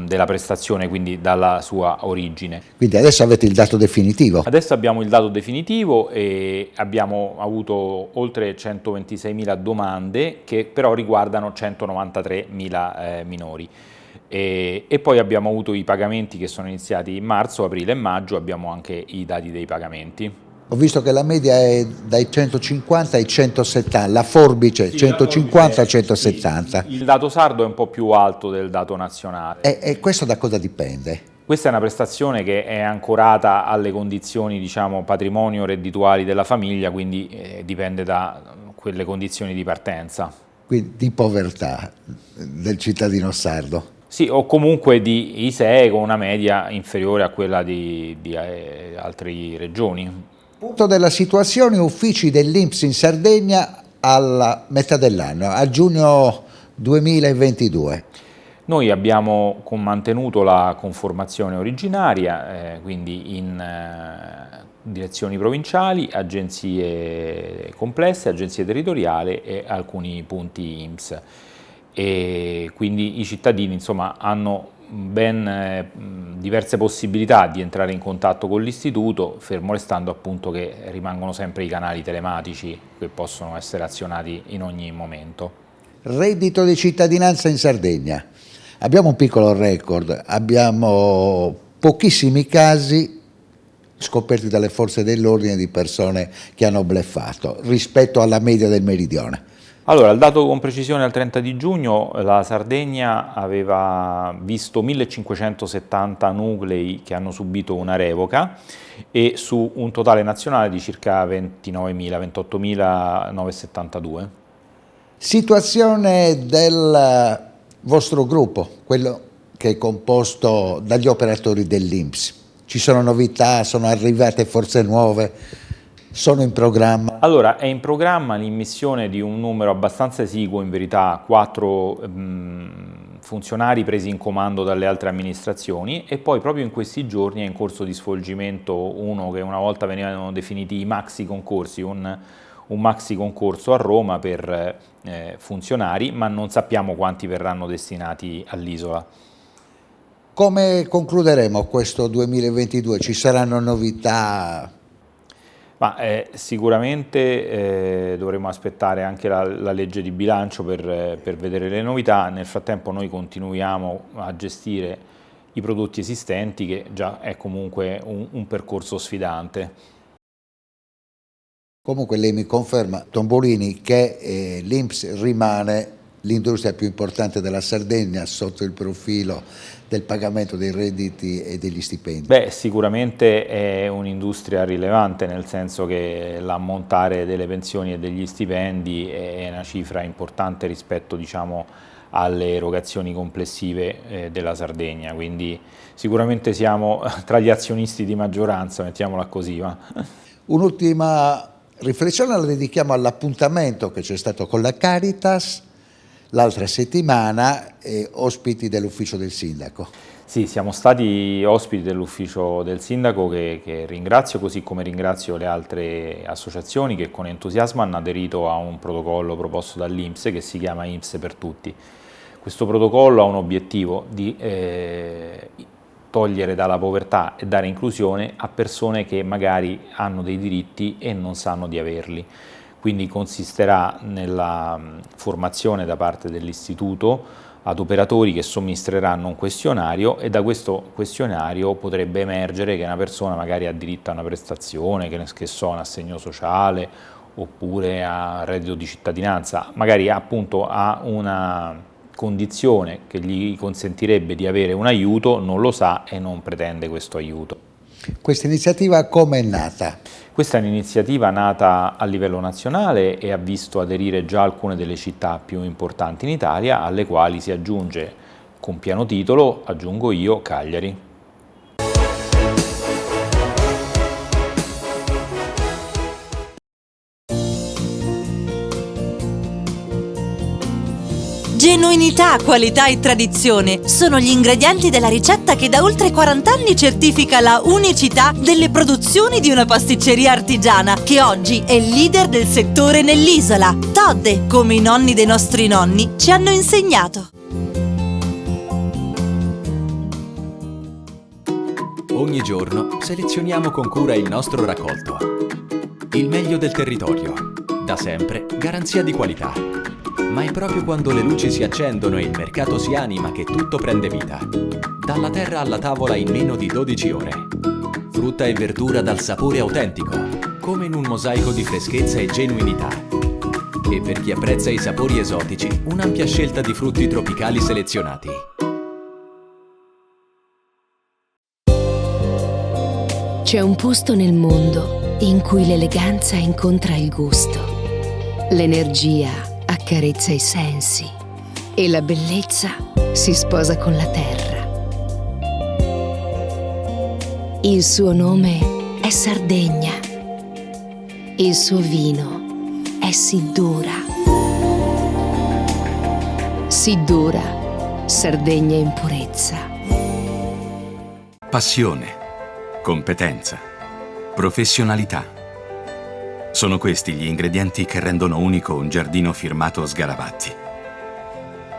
della prestazione, quindi dalla sua origine. Quindi adesso avete il dato definitivo? Adesso abbiamo il dato definitivo e abbiamo avuto oltre 126.000 domande che però riguardano 193.000 minori. E poi abbiamo avuto i pagamenti che sono iniziati in marzo, aprile e maggio, abbiamo anche i dati dei pagamenti. Ho visto che la media è dai 150 ai 170, la forbice sì, 150 a 170. Sì. Il dato sardo è un po' più alto del dato nazionale. E questo da cosa dipende? Questa è una prestazione che è ancorata alle condizioni, diciamo, patrimonio reddituali della famiglia, quindi dipende da quelle condizioni di partenza. Quindi di povertà del cittadino sardo. Sì, o comunque di ISEE con una media inferiore a quella di altre regioni. Punto della situazione, uffici dell'INPS in Sardegna alla metà dell'anno, a giugno 2022. Noi abbiamo mantenuto la conformazione originaria, quindi in direzioni provinciali, agenzie complesse, agenzie territoriali e alcuni punti INPS. E quindi i cittadini, insomma, hanno ben diverse possibilità di entrare in contatto con l'istituto, fermo restando appunto che rimangono sempre i canali telematici che possono essere azionati in ogni momento. Reddito di cittadinanza in Sardegna. Abbiamo un piccolo record, abbiamo pochissimi casi scoperti dalle forze dell'ordine di persone che hanno bleffato rispetto alla media del meridione. Allora, il dato con precisione al 30 di giugno, la Sardegna aveva visto 1570 nuclei che hanno subito una revoca e su un totale nazionale di circa 28.972. Situazione del vostro gruppo, quello che è composto dagli operatori dell'INPS. Ci sono novità, sono arrivate forze nuove? Sono in programma? Allora, è in programma l'immissione di un numero abbastanza esiguo, in verità 4 funzionari presi in comando dalle altre amministrazioni, e poi proprio in questi giorni è in corso di svolgimento uno che una volta venivano definiti i maxi concorsi, un maxi concorso a Roma per funzionari, ma non sappiamo quanti verranno destinati all'isola. Come concluderemo questo 2022? Ci saranno novità? Ma sicuramente dovremo aspettare anche la legge di bilancio per vedere le novità. Nel frattempo noi continuiamo a gestire i prodotti esistenti, che già è comunque un percorso sfidante. Comunque lei mi conferma, Tombolini, che l'INPS rimane l'industria più importante della Sardegna sotto il profilo del pagamento dei redditi e degli stipendi? Beh, sicuramente è un'industria rilevante, nel senso che l'ammontare delle pensioni e degli stipendi è una cifra importante rispetto, diciamo, alle erogazioni complessive della Sardegna, quindi sicuramente siamo tra gli azionisti di maggioranza, mettiamola così. Un'ultima riflessione la dedichiamo all'appuntamento che c'è stato con la Caritas l'altra settimana, ospiti dell'ufficio del sindaco. Sì, siamo stati ospiti dell'ufficio del sindaco che ringrazio, così come ringrazio le altre associazioni che con entusiasmo hanno aderito a un protocollo proposto dall'INPS che si chiama INPS per tutti. Questo protocollo ha un obiettivo di togliere dalla povertà e dare inclusione a persone che magari hanno dei diritti e non sanno di averli. Quindi consisterà nella formazione da parte dell'istituto ad operatori che somministreranno un questionario, e da questo questionario potrebbe emergere che una persona magari ha diritto a una prestazione, che so, un assegno sociale oppure a reddito di cittadinanza, magari appunto ha una condizione che gli consentirebbe di avere un aiuto, non lo sa e non pretende questo aiuto. Questa iniziativa come è nata? Questa è un'iniziativa nata a livello nazionale e ha visto aderire già alcune delle città più importanti in Italia, alle quali si aggiunge con pieno titolo, aggiungo io, Cagliari. Genuinità, qualità e tradizione sono gli ingredienti della ricetta che da oltre 40 anni certifica la unicità delle produzioni di una pasticceria artigiana che oggi è leader del settore nell'isola. Todde, come i nonni dei nostri nonni ci hanno insegnato. Ogni giorno selezioniamo con cura il nostro raccolto. Il meglio del territorio, da sempre garanzia di qualità. Ma è proprio quando le luci si accendono e il mercato si anima che tutto prende vita. Dalla terra alla tavola in meno di 12 ore. Frutta e verdura dal sapore autentico, come in un mosaico di freschezza e genuinità. E per chi apprezza i sapori esotici, un'ampia scelta di frutti tropicali selezionati. C'è un posto nel mondo in cui l'eleganza incontra il gusto, l'energia accarezza i sensi e la bellezza si sposa con la terra. Il suo nome è Sardegna. Il suo vino è Siddura. Siddura, Sardegna in purezza. Passione, competenza, professionalità. Sono questi gli ingredienti che rendono unico un giardino firmato Sgaravatti.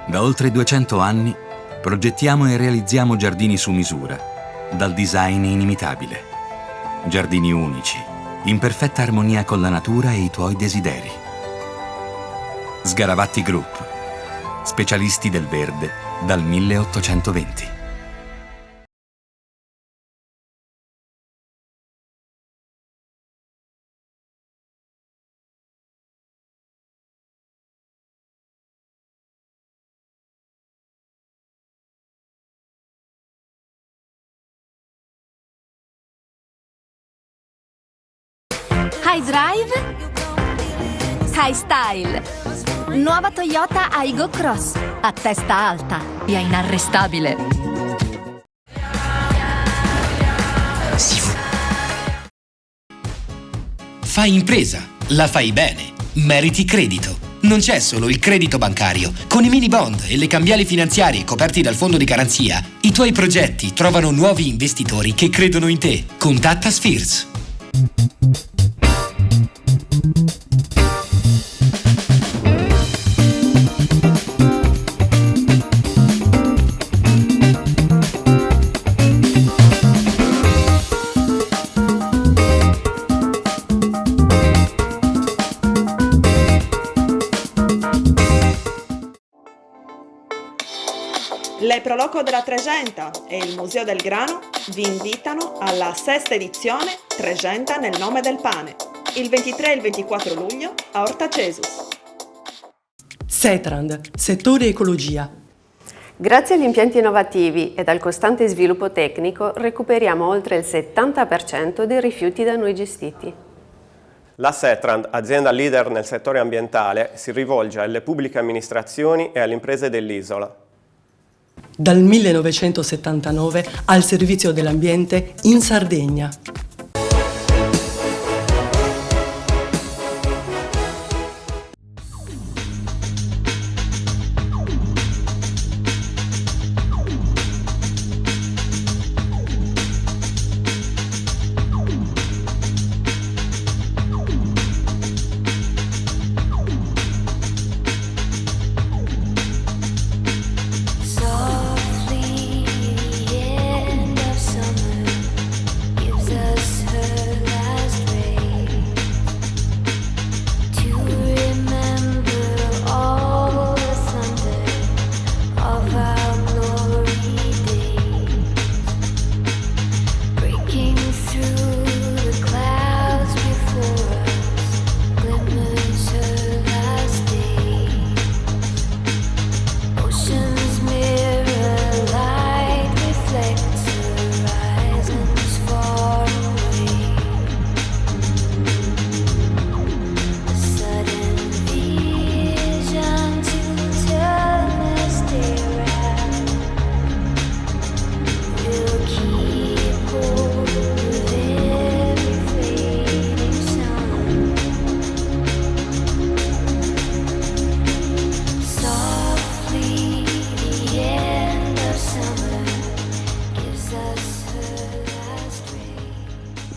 Da oltre 200 anni progettiamo e realizziamo giardini su misura, dal design inimitabile. Giardini unici, in perfetta armonia con la natura e i tuoi desideri. Sgaravatti Group, specialisti del verde dal 1820. High Drive, High Style. Nuova Toyota Aygo Cross. A testa alta, via inarrestabile. Fai impresa, la fai bene. Meriti credito. Non c'è solo il credito bancario. Con i mini bond e le cambiali finanziarie coperti dal fondo di garanzia, i tuoi progetti trovano nuovi investitori che credono in te. Contatta Spheres. Le Proloco della Tregenta e il Museo del Grano vi invitano alla 6ª edizione Tregenta nel nome del pane, il 23 e il 24 luglio a Orta Cesus. Setrand, settore ecologia. Grazie agli impianti innovativi ed al costante sviluppo tecnico recuperiamo oltre il 70% dei rifiuti da noi gestiti. La Setrand, azienda leader nel settore ambientale, si rivolge alle pubbliche amministrazioni e alle imprese dell'isola. Dal 1979 al servizio dell'ambiente in Sardegna. Softly, the end of summer gives us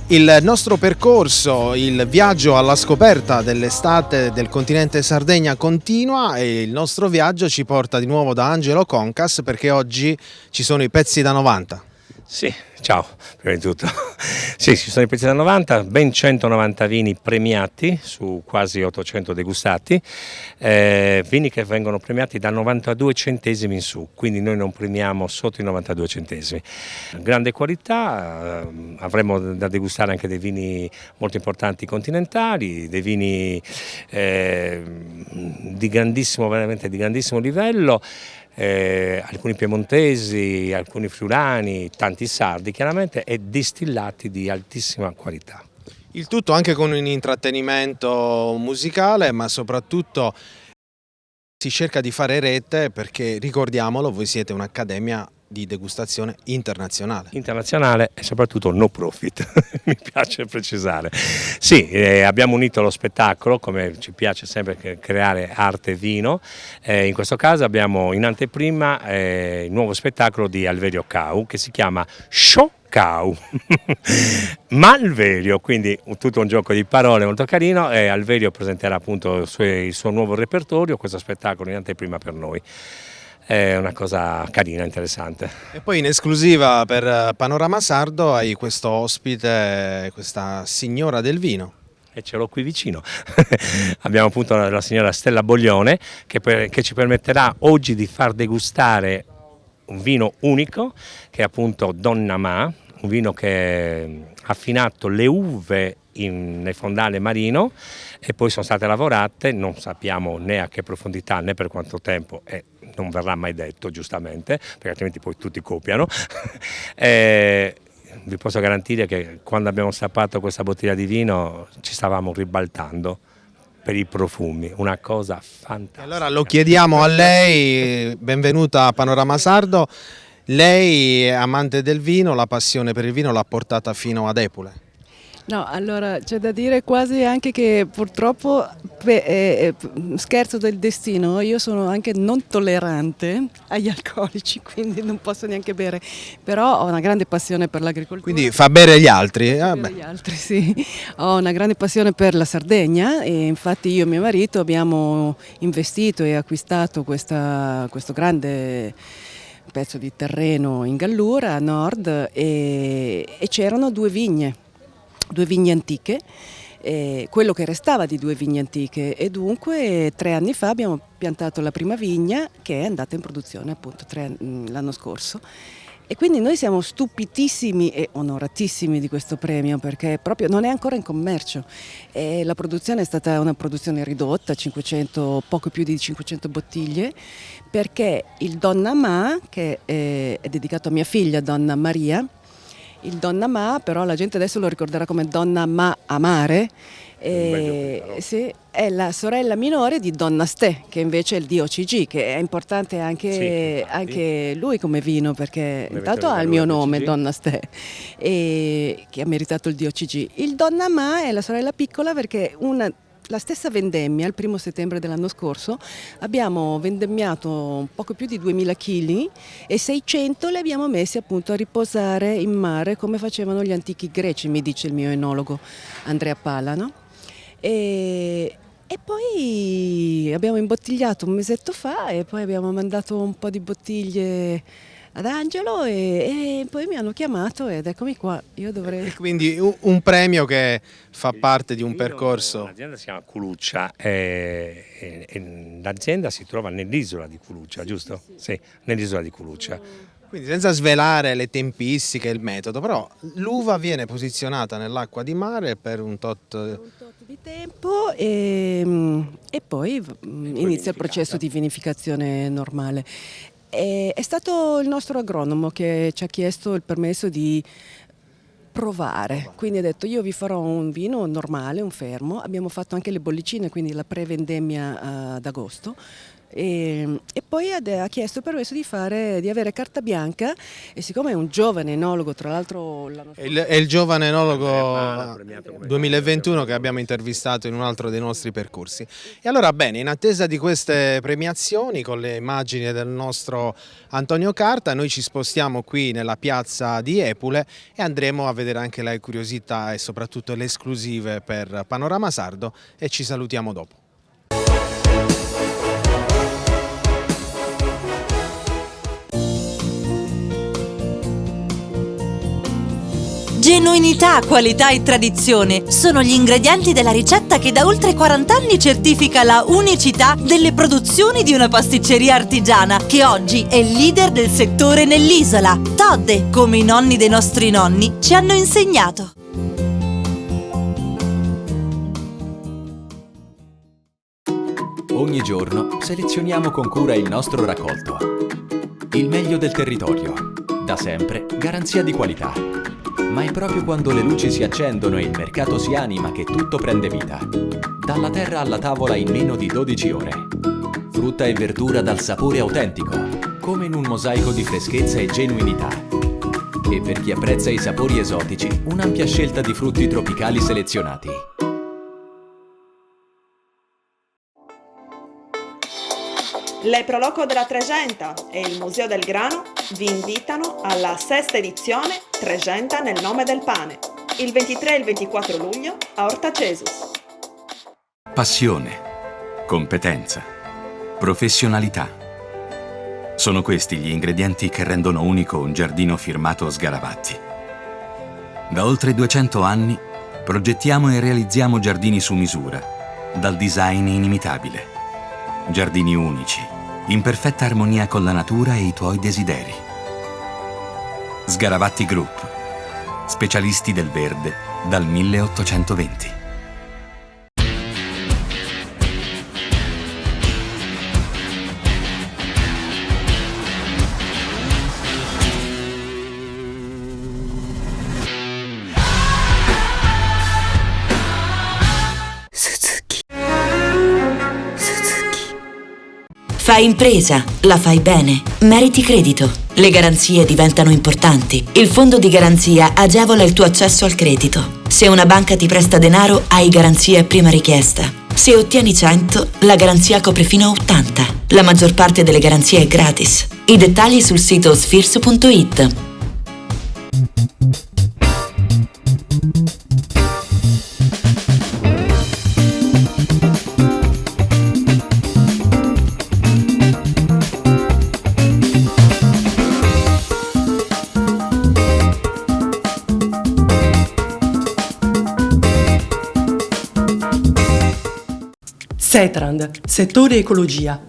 Il nostro percorso, il viaggio alla scoperta dell'estate del continente Sardegna continua e il nostro viaggio ci porta di nuovo da Angelo Concas perché oggi ci sono i pezzi da 90. Sì, ciao, prima di tutto. Sì, ci sono i pezzi da 90, ben 190 vini premiati su quasi 800 degustati, vini che vengono premiati da 92 centesimi in su, quindi noi non premiamo sotto i 92 centesimi. Grande qualità, avremo da degustare anche dei vini molto importanti continentali, dei vini di grandissimo, veramente di grandissimo livello. Alcuni piemontesi, alcuni friulani, tanti sardi chiaramente e distillati di altissima qualità. Il tutto anche con un intrattenimento musicale, ma soprattutto si cerca di fare rete perché, ricordiamolo, voi siete un'accademia di degustazione internazionale. Internazionale e soprattutto no profit, mi piace precisare. Sì, abbiamo unito lo spettacolo, come ci piace sempre creare arte e vino, in questo caso abbiamo in anteprima il nuovo spettacolo di Alverio Cau che si chiama Show Cau, Malverio, quindi tutto un gioco di parole molto carino e Alverio presenterà appunto il suo nuovo repertorio, questo spettacolo in anteprima per noi. È una cosa carina, interessante. E poi in esclusiva per Panorama Sardo hai questo ospite, questa signora del vino. E ce l'ho qui vicino. Abbiamo appunto la signora Stella Boglione che ci permetterà oggi di far degustare un vino unico che è appunto Donna Ma, un vino che ha affinato le uve nel fondale marino e poi sono state lavorate, non sappiamo né a che profondità né per quanto tempo e non verrà mai detto giustamente perché altrimenti poi tutti copiano. Vi posso garantire che quando abbiamo stappato questa bottiglia di vino ci stavamo ribaltando per i profumi, una cosa fantastica. Allora lo chiediamo a lei, benvenuta a Panorama Sardo, lei è amante del vino, la passione per il vino l'ha portata fino ad Epule. No, allora c'è da dire quasi anche che purtroppo, scherzo del destino, io sono anche non tollerante agli alcolici, quindi non posso neanche bere, però ho una grande passione per l'agricoltura. Quindi fa bere gli altri? Gli altri, sì. Ho una grande passione per la Sardegna e infatti io e mio marito abbiamo investito e acquistato questo grande pezzo di terreno in Gallura, a nord, e c'erano due vigne antiche, quello che restava di due vigne antiche e dunque 3 anni fa abbiamo piantato la prima vigna che è andata in produzione appunto l'anno scorso e quindi noi siamo stupitissimi e onoratissimi di questo premio perché proprio non è ancora in commercio e la produzione è stata una produzione ridotta, poco più di 500 bottiglie perché il Donna Ma, che è dedicato a mia figlia Donna Maria. Il Donna Ma, però la gente adesso lo ricorderà come Donna Ma Amare, sì, è la sorella minore di Donna Ste, che invece è il DOCG, che è importante anche lui come vino, perché intanto ha il mio nome, Donna Ste, e che ha meritato il DOCG. Il Donna Ma è la sorella piccola perché la stessa vendemmia, il 1° settembre dell'anno scorso, abbiamo vendemmiato un poco più di 2000 kg e 600 li abbiamo messi appunto a riposare in mare come facevano gli antichi greci, mi dice il mio enologo Andrea Pala, no? E poi abbiamo imbottigliato un mesetto fa e poi abbiamo mandato un po' di bottiglie ad Angelo e poi mi hanno chiamato ed eccomi qua, io dovrei... Quindi un premio che fa parte di un percorso... L'azienda si chiama Culuccia e l'azienda si trova nell'isola di Culuccia, giusto? Sì, nell'isola di Culuccia. Quindi senza svelare le tempistiche e il metodo, però l'uva viene posizionata nell'acqua di mare per un tot di tempo e poi inizia il processo di vinificazione normale. È stato il nostro agronomo che ci ha chiesto il permesso di provare, quindi ha detto io vi farò un vino normale, un fermo, abbiamo fatto anche le bollicine, quindi la pre-vendemmia ad agosto, E poi ha chiesto permesso di avere carta bianca, e siccome è un giovane enologo, tra l'altro È il giovane enologo 2021 che abbiamo intervistato in un altro dei nostri percorsi. E allora bene, in attesa di queste premiazioni, con le immagini del nostro Antonio Carta, noi ci spostiamo qui nella piazza di Epule e andremo a vedere anche le curiosità e soprattutto le esclusive per Panorama Sardo, e ci salutiamo dopo. Genuinità, qualità e tradizione sono gli ingredienti della ricetta che da oltre 40 anni certifica la unicità delle produzioni di una pasticceria artigiana che oggi è leader del settore nell'isola. Todde, come i nonni dei nostri nonni ci hanno insegnato. Ogni giorno selezioniamo con cura il nostro raccolto. Il meglio del territorio, da sempre garanzia di qualità. Ma è proprio quando le luci si accendono e il mercato si anima che tutto prende vita. Dalla terra alla tavola in meno di 12 ore. Frutta e verdura dal sapore autentico, come in un mosaico di freschezza e genuinità. E per chi apprezza i sapori esotici, un'ampia scelta di frutti tropicali selezionati. Le Proloco della Tregenta e il Museo del Grano vi invitano alla sesta edizione Tregenta nel nome del pane, il 23 e il 24 luglio a Orta Cesus. Passione, competenza, professionalità. Sono questi gli ingredienti che rendono unico un giardino firmato Sgaravatti. Da oltre 200 anni progettiamo e realizziamo giardini su misura, dal design inimitabile. Giardini unici, in perfetta armonia con la natura e i tuoi desideri. Sgaravatti Group, specialisti del verde dal 1820. Fai impresa, la fai bene, meriti credito. Le garanzie diventano importanti. Il fondo di garanzia agevola il tuo accesso al credito. Se una banca ti presta denaro, hai garanzia a prima richiesta. Se ottieni 100, la garanzia copre fino a 80. La maggior parte delle garanzie è gratis. I dettagli sul sito sfirso.it. Setrand, settore ecologia.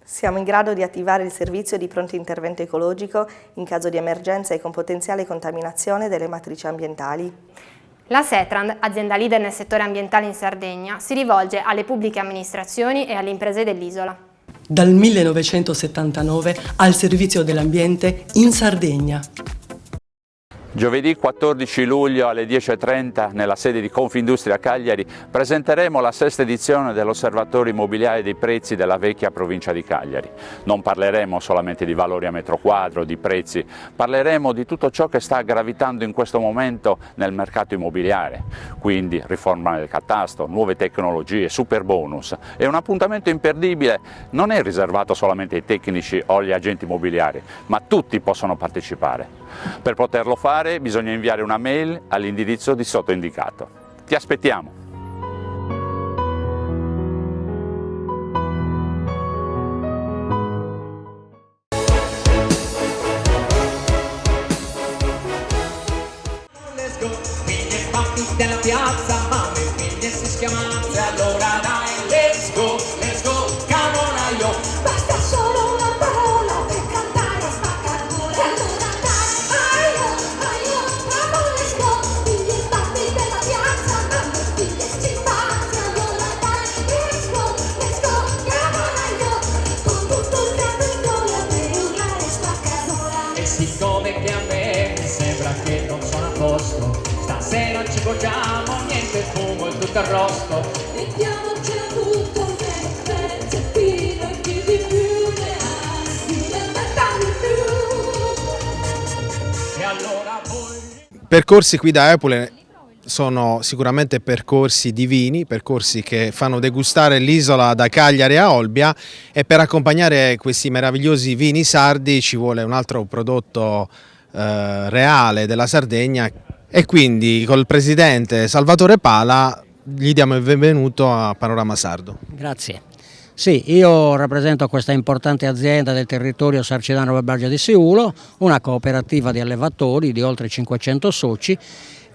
Siamo in grado di attivare il servizio di pronto intervento ecologico in caso di emergenza e con potenziale contaminazione delle matrici ambientali. La Setrand, azienda leader nel settore ambientale in Sardegna, si rivolge alle pubbliche amministrazioni e alle imprese dell'isola. Dal 1979 al servizio dell'ambiente in Sardegna. Giovedì 14 luglio alle 10:30 nella sede di Confindustria Cagliari presenteremo la sesta edizione dell'Osservatorio Immobiliare dei Prezzi della vecchia provincia di Cagliari. Non parleremo solamente di valori a metro quadro, di prezzi, parleremo di tutto ciò che sta gravitando in questo momento nel mercato immobiliare, quindi riforma del catasto, nuove tecnologie, super bonus. E un appuntamento imperdibile non è riservato solamente ai tecnici o agli agenti immobiliari, ma tutti possono partecipare. Per poterlo fare bisogna inviare una mail all'indirizzo di sotto indicato. Ti aspettiamo! Della piazza, ma le figlie si schiamazze, allora dai, let's go, camolaio. Basta solo una parola per cantare spaccatura. Allora dai, aio, let's go. Figli sbatti della piazza, ma le figlie si spazza, allora dai, let's go, camolaio. Con tutto il territorio per urlare spaccatura. E siccome che a me mi sembra che non sono a posto, stasera ci godiamo, niente fumo e tutto arrosto. Mettiamocelo tutto, pezzettino e chi vi percorsi qui da Epule sono sicuramente percorsi di vini, percorsi che fanno degustare l'isola da Cagliari a Olbia, e per accompagnare questi meravigliosi vini sardi ci vuole un altro prodotto reale della Sardegna, e quindi col presidente Salvatore Pala gli diamo il benvenuto a Panorama Sardo. Grazie. Sì, io rappresento questa importante azienda del territorio sarcidano Barbagia di Siulo, una cooperativa di allevatori di oltre 500 soci,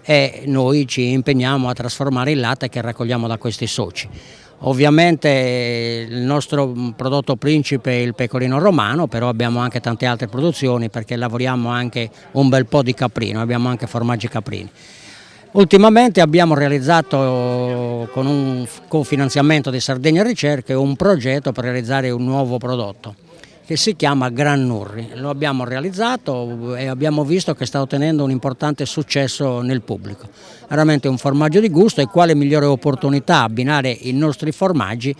e noi ci impegniamo a trasformare il latte che raccogliamo da questi soci. Ovviamente il nostro prodotto principe è il pecorino romano, però abbiamo anche tante altre produzioni perché lavoriamo anche un bel po' di caprino, abbiamo anche formaggi caprini. Ultimamente abbiamo realizzato con un cofinanziamento di Sardegna Ricerche un progetto per realizzare un nuovo prodotto che si chiama Gran Nurri. Lo abbiamo realizzato e abbiamo visto che sta ottenendo un importante successo nel pubblico. Veramente un formaggio di gusto, e quale migliore opportunità abbinare i nostri formaggi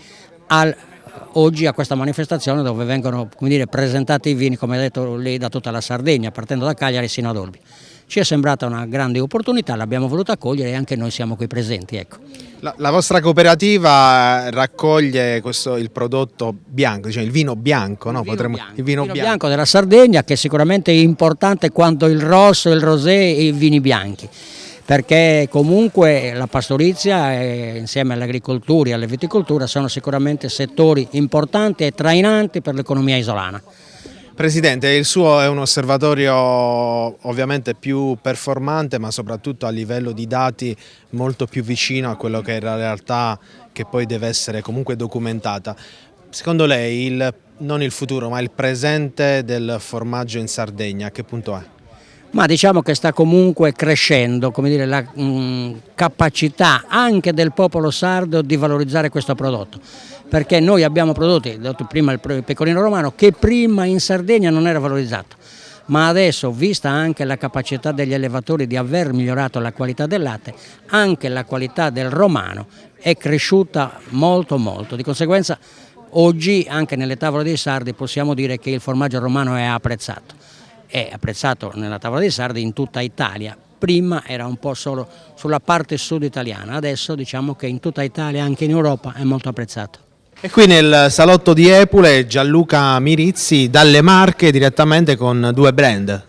oggi a questa manifestazione dove vengono, come dire, presentati i vini, come ha detto lei, da tutta la Sardegna, partendo da Cagliari sino ad Olbia. Ci è sembrata una grande opportunità, l'abbiamo voluta accogliere e anche noi siamo qui presenti. Ecco. La vostra cooperativa raccoglie il prodotto bianco, cioè il vino bianco, no? Il vino bianco della Sardegna, che sicuramente è importante quanto il rosso, il rosé e i vini bianchi, perché comunque la pastorizia insieme all'agricoltura e alla viticoltura sono sicuramente settori importanti e trainanti per l'economia isolana. Presidente, il suo è un osservatorio ovviamente più performante, ma soprattutto a livello di dati molto più vicino a quello che è la realtà, che poi deve essere comunque documentata. Secondo lei, non il futuro, ma il presente del formaggio in Sardegna, a che punto è? Ma diciamo che sta comunque crescendo, come dire, la capacità anche del popolo sardo di valorizzare questo prodotto, perché noi abbiamo prodotti, detto prima il pecorino romano, che prima in Sardegna non era valorizzato, ma adesso, vista anche la capacità degli allevatori di aver migliorato la qualità del latte, anche la qualità del romano è cresciuta molto molto. Di conseguenza oggi anche nelle tavole dei sardi possiamo dire che il formaggio romano è apprezzato nella tavola dei sardi in tutta Italia. Prima era un po' solo sulla parte sud italiana, adesso diciamo che in tutta Italia, anche in Europa, è molto apprezzato. E qui nel salotto di Epule Gianluca Mirizzi dalle Marche direttamente con due brand.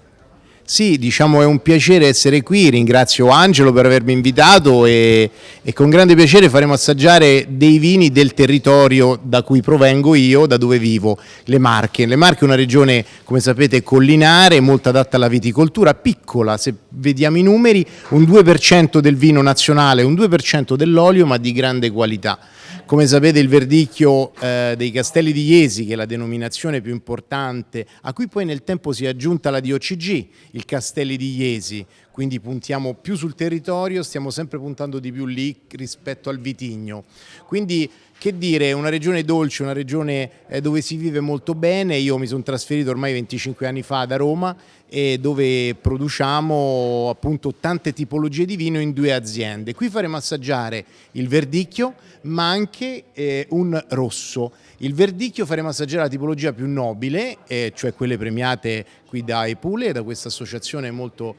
Sì, diciamo è un piacere essere qui, ringrazio Angelo per avermi invitato e con grande piacere faremo assaggiare dei vini del territorio da cui provengo io, da dove vivo, le Marche. Le Marche è una regione, come sapete, collinare, molto adatta alla viticoltura, piccola, se vediamo i numeri, un 2% del vino nazionale, un 2% dell'olio, ma di grande qualità. Come sapete il verdicchio dei Castelli di Jesi, che è la denominazione più importante, a cui poi nel tempo si è aggiunta la DOCG, il Castelli di Jesi, quindi puntiamo più sul territorio, stiamo sempre puntando di più lì rispetto al vitigno. Quindi che dire, una regione dolce, una regione dove si vive molto bene. Io mi sono trasferito ormai 25 anni fa da Roma, e dove produciamo appunto tante tipologie di vino in due aziende. Qui faremo assaggiare il verdicchio, ma anche un rosso. Il verdicchio faremo assaggiare la tipologia più nobile, cioè quelle premiate qui da Epule, da questa associazione molto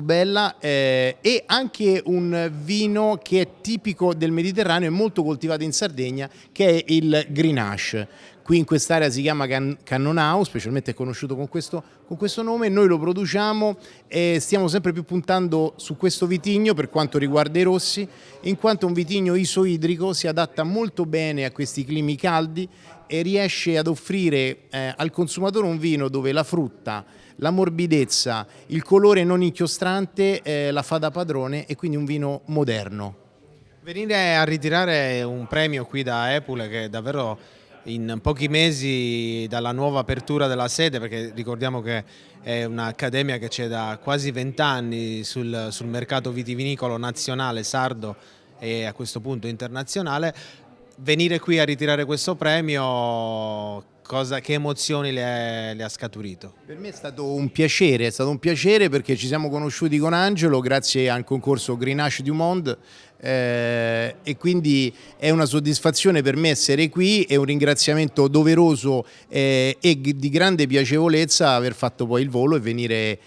bella, e anche un vino che è tipico del Mediterraneo e molto coltivato in Sardegna, che è il Grenache. Qui in quest'area si chiama Cannonau, specialmente è conosciuto con questo nome. Noi lo produciamo e stiamo sempre più puntando su questo vitigno per quanto riguarda i rossi, in quanto è un vitigno isoidrico, si adatta molto bene a questi climi caldi e riesce ad offrire al consumatore un vino dove la frutta, la morbidezza, il colore non inchiostrante la fa da padrone, e quindi un vino moderno. Venire a ritirare un premio qui da Epule, che davvero in pochi mesi dalla nuova apertura della sede, perché ricordiamo che è un'accademia che c'è da quasi 20 anni sul mercato vitivinicolo nazionale, sardo e a questo punto internazionale, venire qui a ritirare questo premio, che emozioni le ha scaturito? Per me è stato un piacere perché ci siamo conosciuti con Angelo grazie al concorso Grenache du Monde e quindi è una soddisfazione per me essere qui e un ringraziamento doveroso e di grande piacevolezza aver fatto poi il volo e venire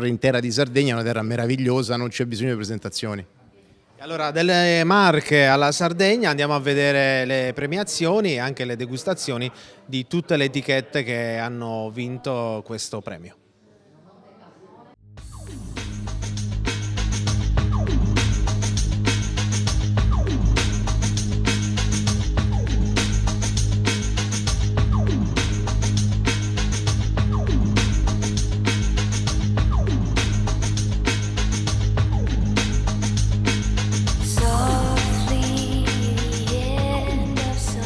in terra di Sardegna, una terra meravigliosa, non c'è bisogno di presentazioni. Allora, dalle Marche alla Sardegna andiamo a vedere le premiazioni e anche le degustazioni di tutte le etichette che hanno vinto questo premio.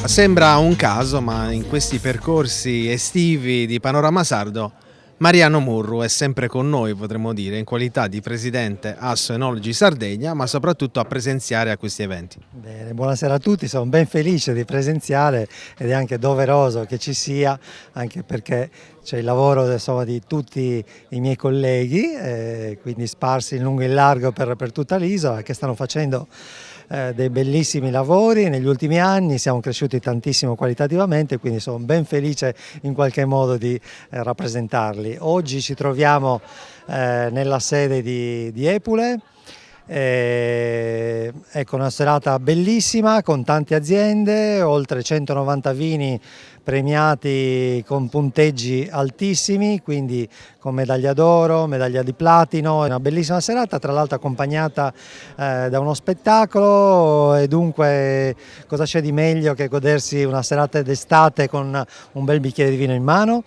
Sembra un caso, ma in questi percorsi estivi di Panorama Sardo, Mariano Murru è sempre con noi, potremmo dire, in qualità di presidente Asso Enologi Sardegna, ma soprattutto a presenziare a questi eventi. Bene, buonasera a tutti, sono ben felice di presenziare ed è anche doveroso che ci sia, anche perché c'è il lavoro insomma, di tutti i miei colleghi, quindi sparsi in lungo e in largo per tutta l'isola, che stanno facendo dei bellissimi lavori negli ultimi anni, siamo cresciuti tantissimo qualitativamente, quindi sono ben felice in qualche modo di rappresentarli. Oggi ci troviamo nella sede di Epule, ecco una serata bellissima con tante aziende, oltre 190 vini premiati con punteggi altissimi, quindi con medaglia d'oro, medaglia di platino. È una bellissima serata, tra l'altro accompagnata da uno spettacolo, e dunque cosa c'è di meglio che godersi una serata d'estate con un bel bicchiere di vino in mano?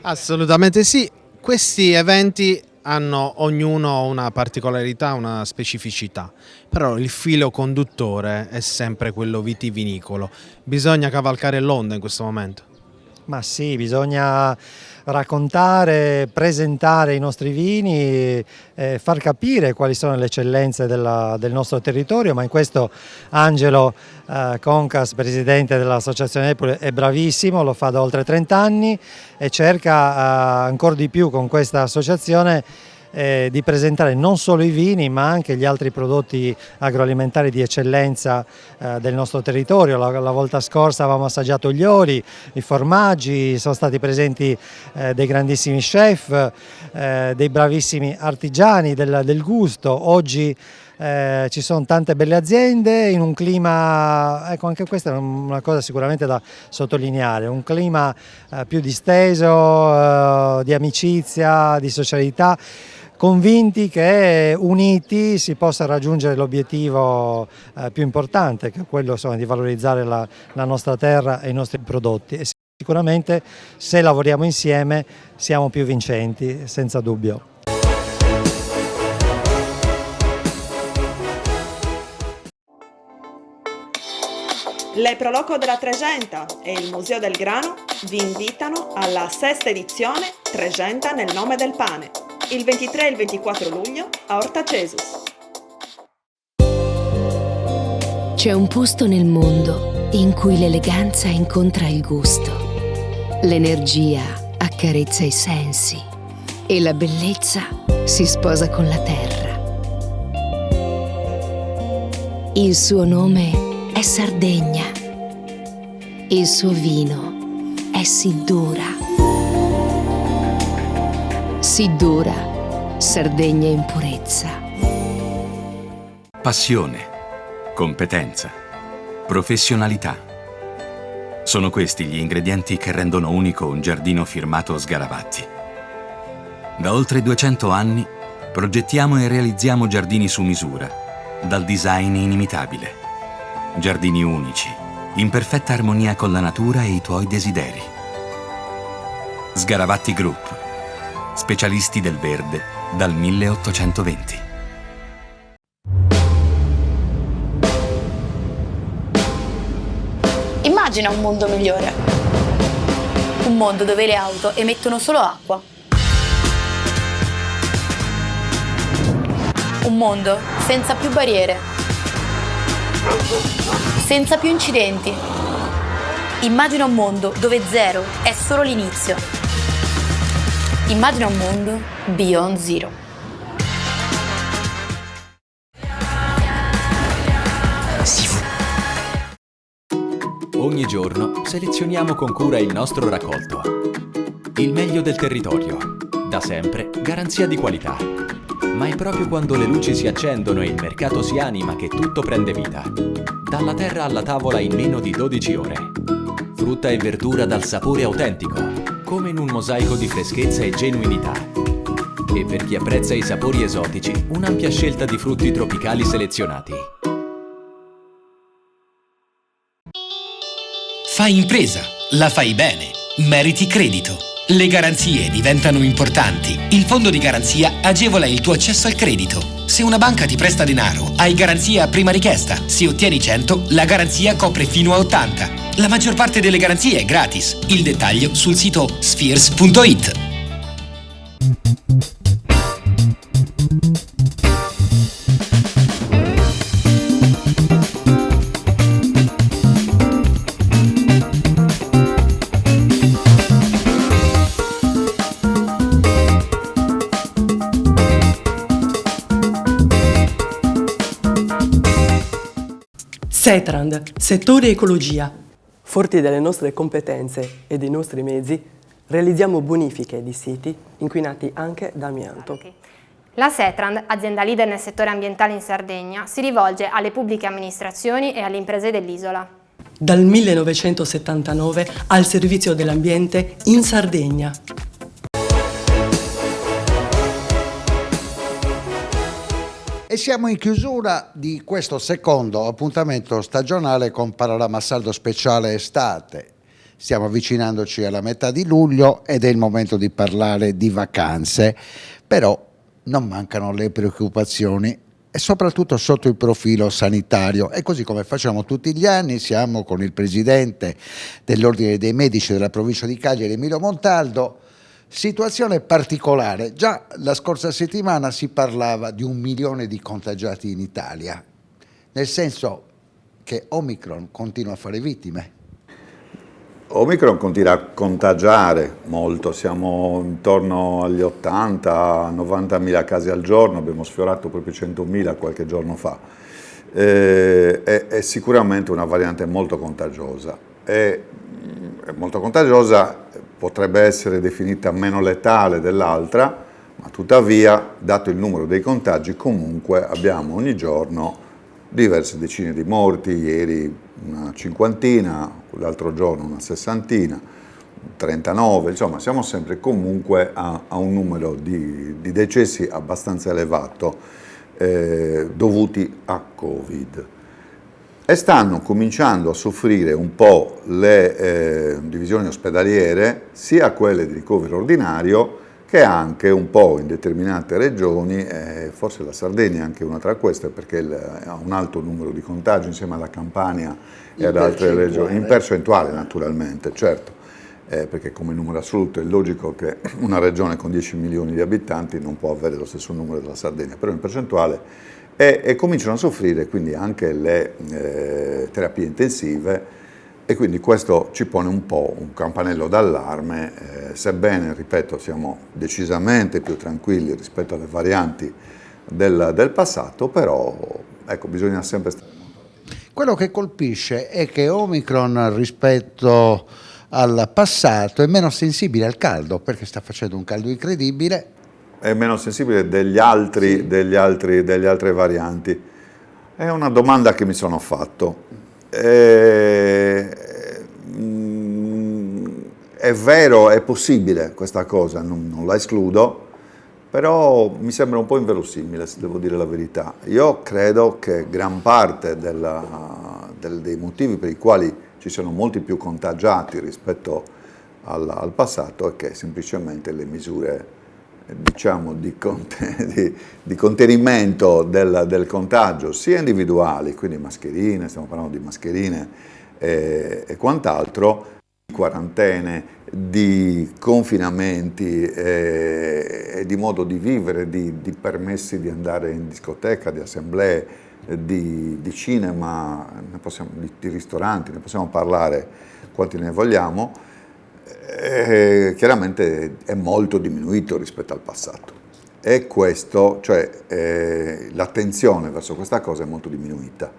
Assolutamente sì, questi eventi hanno ognuno una particolarità, una specificità, però il filo conduttore è sempre quello vitivinicolo. Bisogna cavalcare l'onda in questo momento. Ma sì, bisogna raccontare, presentare i nostri vini, far capire quali sono le eccellenze del nostro territorio, ma in questo Angelo Concas, presidente dell'Associazione Epule, è bravissimo, lo fa da oltre 30 anni e cerca ancora di più con questa associazione di presentare non solo i vini ma anche gli altri prodotti agroalimentari di eccellenza del nostro territorio. La volta scorsa avevamo assaggiato gli oli, i formaggi, sono stati presenti dei grandissimi chef, dei bravissimi artigiani del gusto. Oggi ci sono tante belle aziende in un clima, ecco anche questa è una cosa sicuramente da sottolineare, un clima più disteso, di amicizia, di socialità, convinti che uniti si possa raggiungere l'obiettivo più importante, che è quello insomma, di valorizzare la nostra terra e i nostri prodotti. E sicuramente se lavoriamo insieme siamo più vincenti, senza dubbio. Le Proloco della Tregenta e il Museo del Grano vi invitano alla 6ª edizione Tregenta nel nome del pane, il 23 e il 24 luglio a Orta Cesus. C'è un posto nel mondo in cui l'eleganza incontra il gusto, l'energia accarezza i sensi e la bellezza si sposa con la terra. Il suo nome è Sardegna. Il suo vino è Siddura. Siddura, Sardegna in purezza. Passione, competenza, professionalità. Sono questi gli ingredienti che rendono unico un giardino firmato Sgaravatti. Da oltre 200 anni progettiamo e realizziamo giardini su misura, dal design inimitabile. Giardini unici, in perfetta armonia con la natura e i tuoi desideri. Sgaravatti Group, specialisti del verde dal 1820. Immagina un mondo migliore. Un mondo dove le auto emettono solo acqua. Un mondo senza più barriere. Senza più incidenti. Immagina un mondo dove zero è solo l'inizio. Immagina un mondo Beyond Zero. Ogni giorno selezioniamo con cura il nostro raccolto. Il meglio del territorio. Da sempre, garanzia di qualità. Ma è proprio quando le luci si accendono e il mercato si anima che tutto prende vita. Dalla terra alla tavola in meno di 12 ore. Frutta e verdura dal sapore autentico, come in un mosaico di freschezza e genuinità. E per chi apprezza i sapori esotici, un'ampia scelta di frutti tropicali selezionati. Fai impresa, la fai bene, meriti credito. Le garanzie diventano importanti. Il fondo di garanzia agevola il tuo accesso al credito. Se una banca ti presta denaro, hai garanzia a prima richiesta. Se ottieni 100, la garanzia copre fino a 80. La maggior parte delle garanzie è gratis. Il dettaglio sul sito spheres.it. Setrand, settore ecologia. Forti delle nostre competenze e dei nostri mezzi, realizziamo bonifiche di siti inquinati anche da amianto. La Setrand, azienda leader nel settore ambientale in Sardegna, si rivolge alle pubbliche amministrazioni e alle imprese dell'isola. Dal 1979 al servizio dell'ambiente in Sardegna. E siamo in chiusura di questo secondo appuntamento stagionale con Panorama Sardo Speciale Estate. Stiamo avvicinandoci alla metà di luglio ed è il momento di parlare di vacanze, però non mancano le preoccupazioni e soprattutto sotto il profilo sanitario. E così come facciamo tutti gli anni, siamo con il presidente dell'Ordine dei Medici della provincia di Cagliari, Emilio Montaldo. Situazione particolare, già la scorsa settimana si parlava di 1 milione di contagiati in Italia, nel senso che Omicron continua a fare vittime. Omicron continua a contagiare molto, siamo intorno agli 80-90 mila casi al giorno, abbiamo sfiorato proprio 100.000 qualche giorno fa. È sicuramente una variante molto contagiosa. È molto contagiosa, potrebbe essere definita meno letale dell'altra, ma tuttavia, dato il numero dei contagi, comunque abbiamo ogni giorno diverse decine di morti, ieri una cinquantina, l'altro giorno una sessantina, 39, insomma siamo sempre comunque a un numero di decessi abbastanza elevato dovuti a Covid. E stanno cominciando a soffrire un po' le divisioni ospedaliere, sia quelle di ricovero ordinario che anche un po' in determinate regioni, forse la Sardegna è anche una tra queste perché ha un alto numero di contagi insieme alla Campania e ad altre regioni, in percentuale naturalmente, certo, perché come numero assoluto è logico che una regione con 10 milioni di abitanti non può avere lo stesso numero della Sardegna, però in percentuale e cominciano a soffrire quindi anche le terapie intensive e quindi questo ci pone un po' un campanello d'allarme, sebbene, ripeto, siamo decisamente più tranquilli rispetto alle varianti del passato, però ecco, bisogna sempre stare molto attenti. Quello che colpisce è che Omicron rispetto al passato è meno sensibile al caldo, perché sta facendo un caldo incredibile. È meno sensibile delle altre varianti? È una domanda che mi sono fatto. È vero, è possibile questa cosa, non la escludo, però mi sembra un po' inverosimile, se devo dire la verità. Io credo che gran parte dei motivi per i quali ci sono molti più contagiati rispetto al passato è che semplicemente le misure, diciamo, di contenimento del contagio, sia individuali, quindi mascherine, stiamo parlando di mascherine e quant'altro, di quarantene, di confinamenti e di modo di vivere, di permessi di andare in discoteca, di assemblee, di cinema, di ristoranti, ne possiamo parlare quanti ne vogliamo, chiaramente è molto diminuito rispetto al passato. E questo, cioè l'attenzione verso questa cosa è molto diminuita,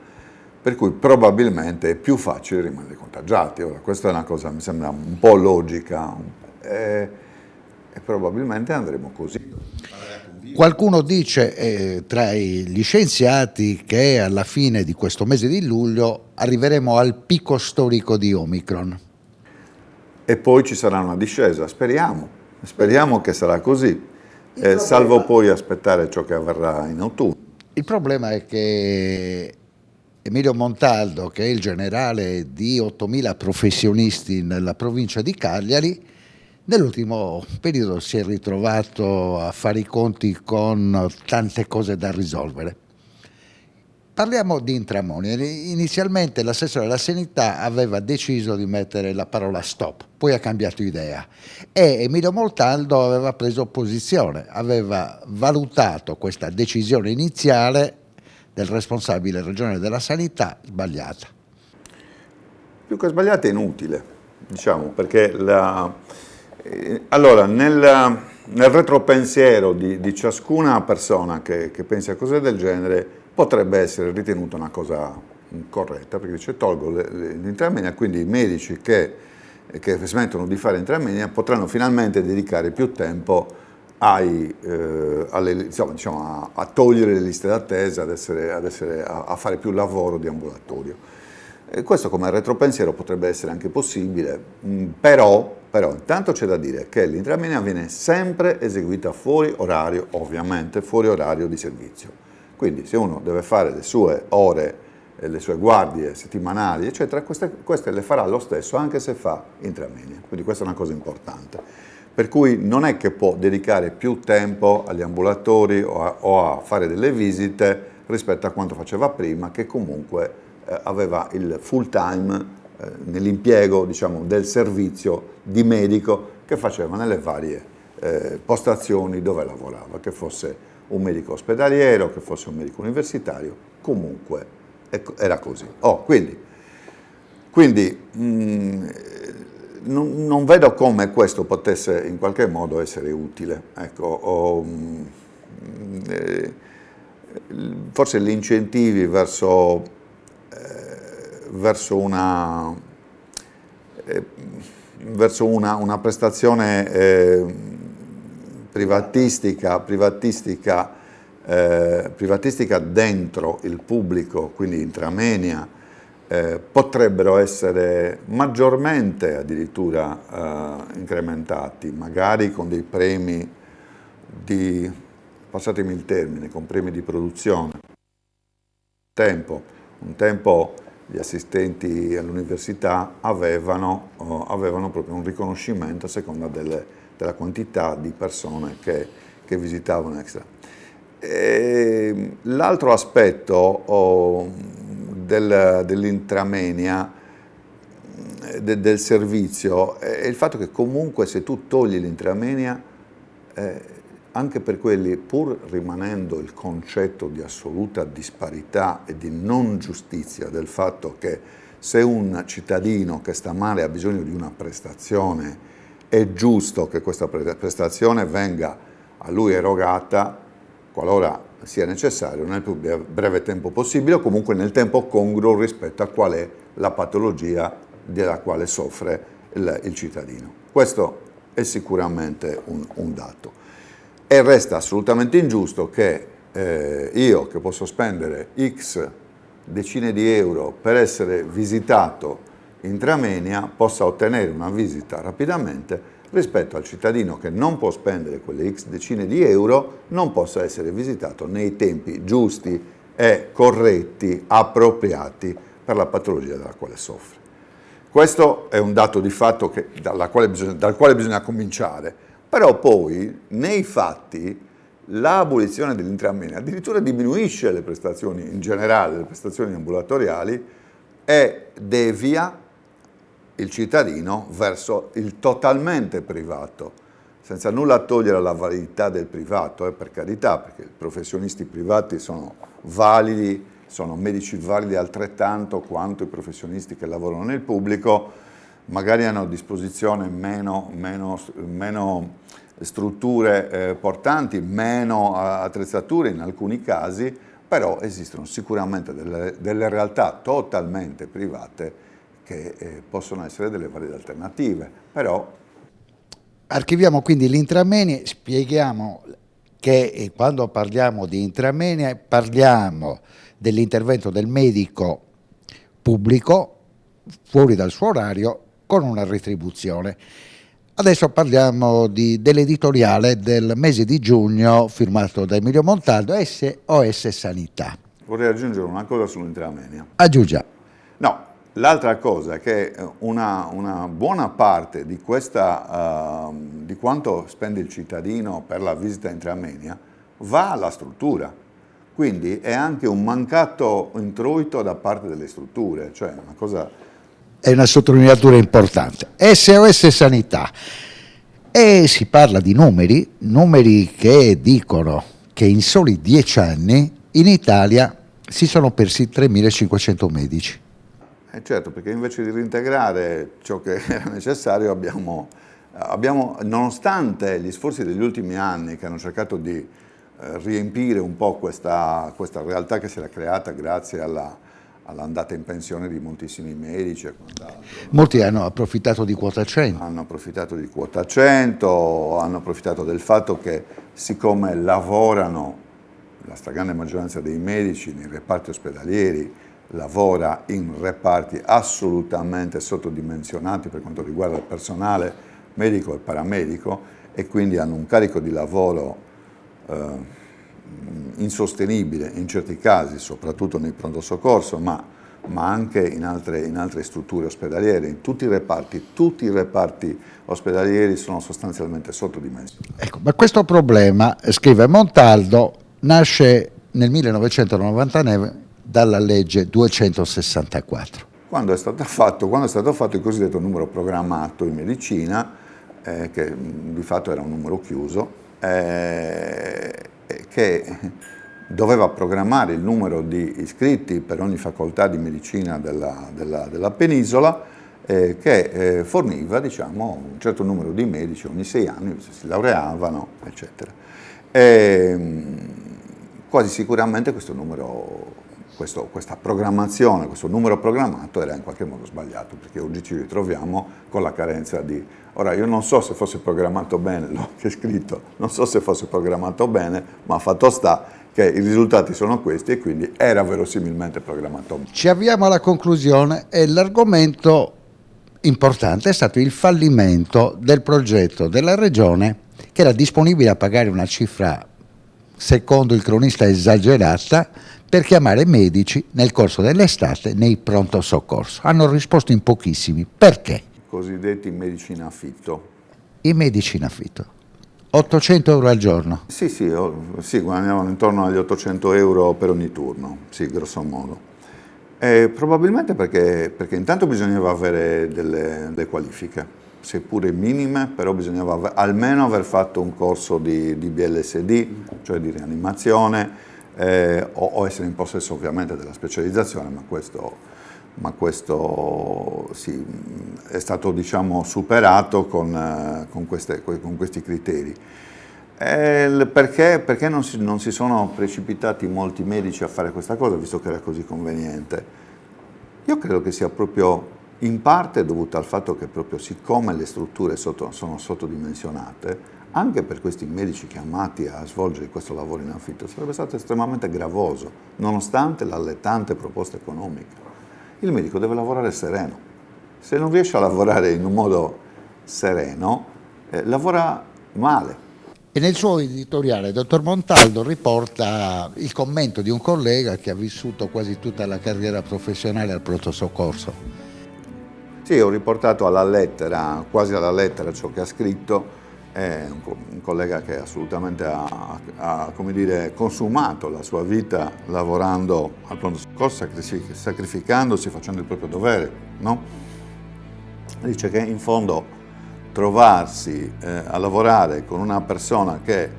per cui probabilmente è più facile rimanere contagiati. Ora, questa è una cosa, mi sembra un po' logica, e probabilmente andremo così. Qualcuno dice tra gli scienziati che alla fine di questo mese di luglio arriveremo al picco storico di Omicron. E poi ci sarà una discesa, speriamo che sarà così. Salvo poi aspettare ciò che avverrà in autunno. Il problema è che Emilio Montaldo, che è il generale di 8.000 professionisti nella provincia di Cagliari, nell'ultimo periodo si è ritrovato a fare i conti con tante cose da risolvere. Parliamo di Intramonio. Inizialmente l'assessore della sanità aveva deciso di mettere la parola stop, poi ha cambiato idea e Emilio Montaldo aveva preso posizione, aveva valutato questa decisione iniziale del responsabile regionale della sanità sbagliata. Più che sbagliata è inutile, diciamo, perché allora nel retropensiero di ciascuna persona che pensa a cose del genere potrebbe essere ritenuta una cosa corretta, perché dice tolgo l'intramenia, quindi i medici che smettono di fare intramenia potranno finalmente dedicare più tempo a togliere le liste d'attesa, a fare più lavoro di ambulatorio. E questo come retropensiero potrebbe essere anche possibile, però intanto c'è da dire che l'intramenia viene sempre eseguita fuori orario, ovviamente fuori orario di servizio. Quindi se uno deve fare le sue ore, le sue guardie settimanali, eccetera, queste le farà lo stesso anche se fa intramenia. Quindi questa è una cosa importante. Per cui non è che può dedicare più tempo agli ambulatori o a fare delle visite rispetto a quanto faceva prima, che comunque aveva il full time nell'impiego, diciamo, del servizio di medico che faceva nelle varie postazioni dove lavorava, che fosse un medico ospedaliero, che fosse un medico universitario, comunque era così. Quindi non vedo come questo potesse in qualche modo essere utile. Ecco, forse gli incentivi verso una prestazione privatistica dentro il pubblico, quindi intramenia, potrebbero essere maggiormente addirittura incrementati, magari con dei premi passatemi il termine, con premi di produzione. Un tempo gli assistenti all'università avevano proprio un riconoscimento a seconda della quantità di persone che visitavano extra. L'altro aspetto dell'intramenia, del servizio, è il fatto che comunque se tu togli l'intramenia, anche per quelli, pur rimanendo il concetto di assoluta disparità e di non giustizia del fatto che se un cittadino che sta male ha bisogno di una prestazione, è giusto che questa prestazione venga a lui erogata qualora sia necessario nel più breve tempo possibile o comunque nel tempo congruo rispetto a qual è la patologia della quale soffre il cittadino. Questo è sicuramente un dato. E resta assolutamente ingiusto che io, che posso spendere X decine di euro per essere visitato intramenia, possa ottenere una visita rapidamente rispetto al cittadino che non può spendere quelle X decine di euro, non possa essere visitato nei tempi giusti e corretti, appropriati per la patologia della quale soffre. Questo è un dato di fatto dal quale bisogna cominciare, però poi nei fatti l'abolizione dell'intramenia addirittura diminuisce le prestazioni in generale, le prestazioni ambulatoriali, e devia il cittadino verso il totalmente privato, senza nulla togliere alla validità del privato, per carità, perché i professionisti privati sono validi, sono medici validi altrettanto quanto i professionisti che lavorano nel pubblico, magari hanno a disposizione meno strutture portanti, meno attrezzature in alcuni casi, però esistono sicuramente delle realtà totalmente private che possono essere delle valide alternative, però... Archiviamo quindi l'intramenie, spieghiamo che quando parliamo di intramenie parliamo dell'intervento del medico pubblico fuori dal suo orario con una retribuzione. Adesso parliamo dell'editoriale del mese di giugno firmato da Emilio Montaldo, SOS Sanità. Vorrei aggiungere una cosa sull'intramenia. Aggiungiamo. No, l'altra cosa è che una buona parte di quanto spende il cittadino per la visita intramenia va alla struttura. Quindi è anche un mancato introito da parte delle strutture, cioè una cosa... È una sottolineatura importante. SOS Sanità. E si parla di numeri che dicono che in soli 10 anni in Italia si sono persi 3.500 medici. Certo, perché invece di reintegrare ciò che era necessario abbiamo, nonostante gli sforzi degli ultimi anni che hanno cercato di riempire un po' questa realtà che si era creata grazie all'andata in pensione di moltissimi medici e quant'altro. Molti hanno approfittato di quota 100. Hanno approfittato di quota 100, hanno approfittato del fatto che siccome lavorano, la stragrande maggioranza dei medici nei reparti ospedalieri lavora in reparti assolutamente sottodimensionati per quanto riguarda il personale medico e paramedico e quindi hanno un carico di lavoro insostenibile in certi casi, soprattutto nei pronto soccorso, ma anche in altre strutture ospedaliere. In tutti i reparti ospedalieri sono sostanzialmente sottodimensionati. Ecco, ma questo problema, scrive Montaldo, nasce nel 1999 dalla legge 264. Quando è stato fatto il cosiddetto numero programmato in medicina, che di fatto era un numero chiuso, che doveva programmare il numero di iscritti per ogni facoltà di medicina della penisola, che forniva, diciamo, un certo numero di medici ogni 6 anni, si laureavano, eccetera. Quasi sicuramente questa programmazione, questo numero programmato era in qualche modo sbagliato, perché oggi ci ritroviamo con la carenza di... Ora, io non so se fosse programmato bene, l'ho anche scritto, non so se fosse programmato bene, ma fatto sta che i risultati sono questi e quindi era verosimilmente programmato bene. Ci avviamo alla conclusione e l'argomento importante è stato il fallimento del progetto della Regione, che era disponibile a pagare una cifra, secondo il cronista, esagerata, per chiamare medici nel corso dell'estate nei pronto soccorso. Hanno risposto in pochissimi. Perché? Cosiddetti medici in affitto. I medici in affitto. 800 euro al giorno. Sì, guadagnavano intorno agli 800 euro per ogni turno, sì, grosso modo. Probabilmente perché intanto bisognava avere delle qualifiche, seppure minime, però bisognava almeno aver fatto un corso di BLSD, cioè di rianimazione, o essere in possesso ovviamente della specializzazione, ma questo sì, è stato, diciamo, superato con questi criteri. Perché non si sono precipitati molti medici a fare questa cosa, visto che era così conveniente? Io credo che sia proprio in parte dovuta al fatto che proprio siccome le strutture sono sottodimensionate, anche per questi medici chiamati a svolgere questo lavoro in affitto sarebbe stato estremamente gravoso, nonostante l'allettante proposta economica. Il medico deve lavorare sereno. Se non riesce a lavorare in un modo sereno, lavora male. E nel suo editoriale il dottor Montaldo riporta il commento di un collega che ha vissuto quasi tutta la carriera professionale al pronto soccorso. Sì, ho riportato alla lettera, quasi alla lettera, ciò che ha scritto. È un collega che assolutamente ha come dire, consumato la sua vita lavorando al pronto soccorso, sacrificandosi, facendo il proprio dovere, no? Dice che in fondo trovarsi a lavorare con una persona che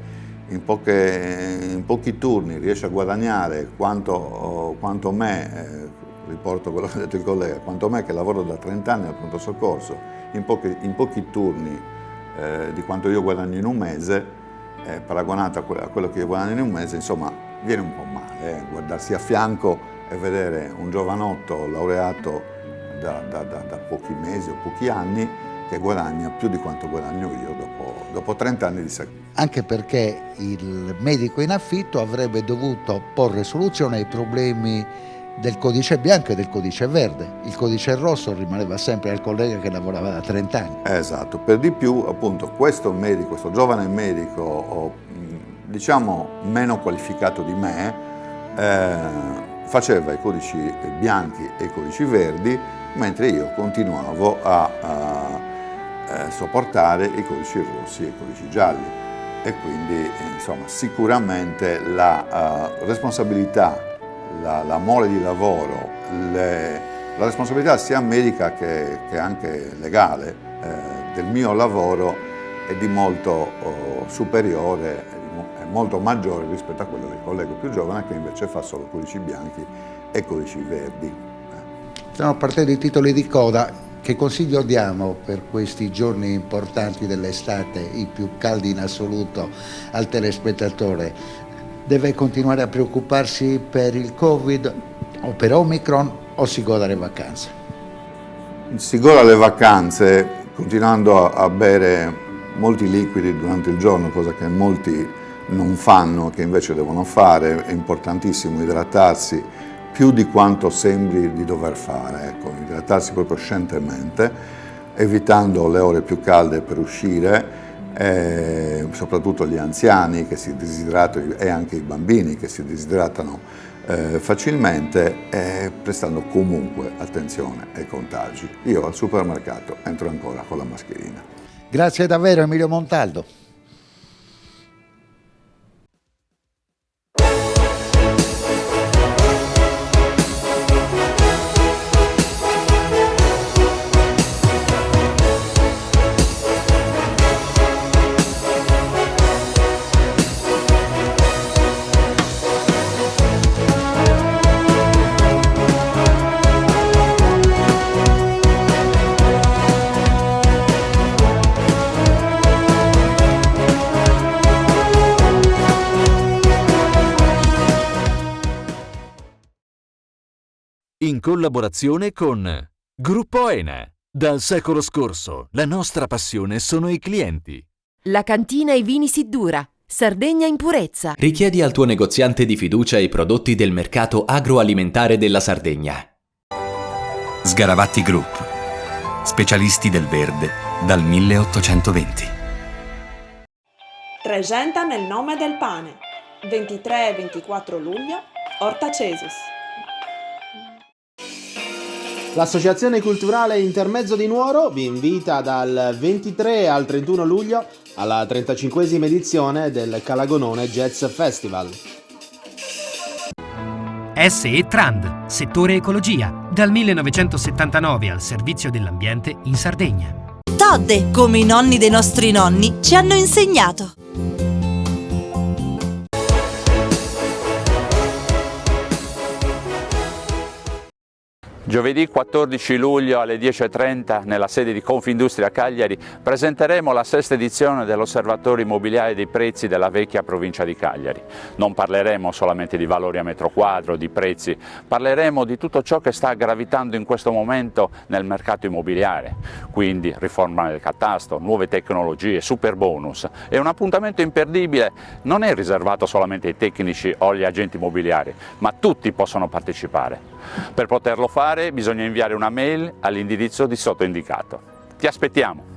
in pochi turni riesce a guadagnare quanto me, riporto quello che ha detto il collega, quanto me che lavoro da 30 anni al pronto soccorso, in pochi turni di quanto io guadagno in un mese, paragonato a quello che io guadagno in un mese, insomma viene un po' male guardarsi a fianco e vedere un giovanotto laureato da pochi mesi o pochi anni che guadagna più di quanto guadagno io dopo 30 anni di servizio. Anche perché il medico in affitto avrebbe dovuto porre soluzione ai problemi del codice bianco e del codice verde. Il codice rosso rimaneva sempre al collega che lavorava da 30 anni. Esatto, per di più appunto questo giovane medico, diciamo meno qualificato di me, faceva i codici bianchi e i codici verdi, mentre io continuavo a sopportare i codici rossi e i codici gialli. E quindi insomma sicuramente la responsabilità, la mole di lavoro, la responsabilità sia medica che anche legale del mio lavoro è di molto superiore, è molto maggiore rispetto a quello del collega più giovane che invece fa solo codici bianchi e codici verdi. Stiamo partendo i titoli di coda. Che consiglio diamo per questi giorni importanti dell'estate, i più caldi in assoluto, al telespettatore? Deve continuare a preoccuparsi per il Covid o per Omicron o si goda le vacanze? Si goda le vacanze continuando a bere molti liquidi durante il giorno, cosa che molti non fanno, che invece devono fare. È importantissimo idratarsi più di quanto sembri di dover fare, idratarsi proprio scientemente, evitando le ore più calde per uscire, soprattutto gli anziani che si disidratano e anche i bambini che si disidratano facilmente, prestando comunque attenzione ai contagi. Io al supermercato entro ancora con la mascherina. Grazie davvero Emilio Montaldo. In collaborazione con Gruppo Ena. Dal secolo scorso la nostra passione sono i clienti. La cantina e vini Siddura, Sardegna in purezza. Richiedi al tuo negoziante di fiducia i prodotti del mercato agroalimentare della Sardegna. Sgaravatti Group. Specialisti del verde dal 1820. Tregenta nel nome del pane. 23 e 24 luglio, Orta Cesus. L'Associazione Culturale Intermezzo di Nuoro vi invita dal 23 al 31 luglio alla 35esima edizione del Calagonone Jazz Festival. SE Trand, settore ecologia, dal 1979 al servizio dell'ambiente in Sardegna. Todde, come i nonni dei nostri nonni ci hanno insegnato. Giovedì 14 luglio alle 10:30 nella sede di Confindustria Cagliari presenteremo la sesta edizione dell'Osservatorio Immobiliare dei Prezzi della vecchia provincia di Cagliari. Non parleremo solamente di valori a metro quadro, di prezzi, parleremo di tutto ciò che sta gravitando in questo momento nel mercato immobiliare, quindi riforma del catasto, nuove tecnologie, super bonus. È un appuntamento imperdibile, non è riservato solamente ai tecnici o agli agenti immobiliari, ma tutti possono partecipare. Per poterlo fare bisogna inviare una mail all'indirizzo di sotto indicato. Ti aspettiamo!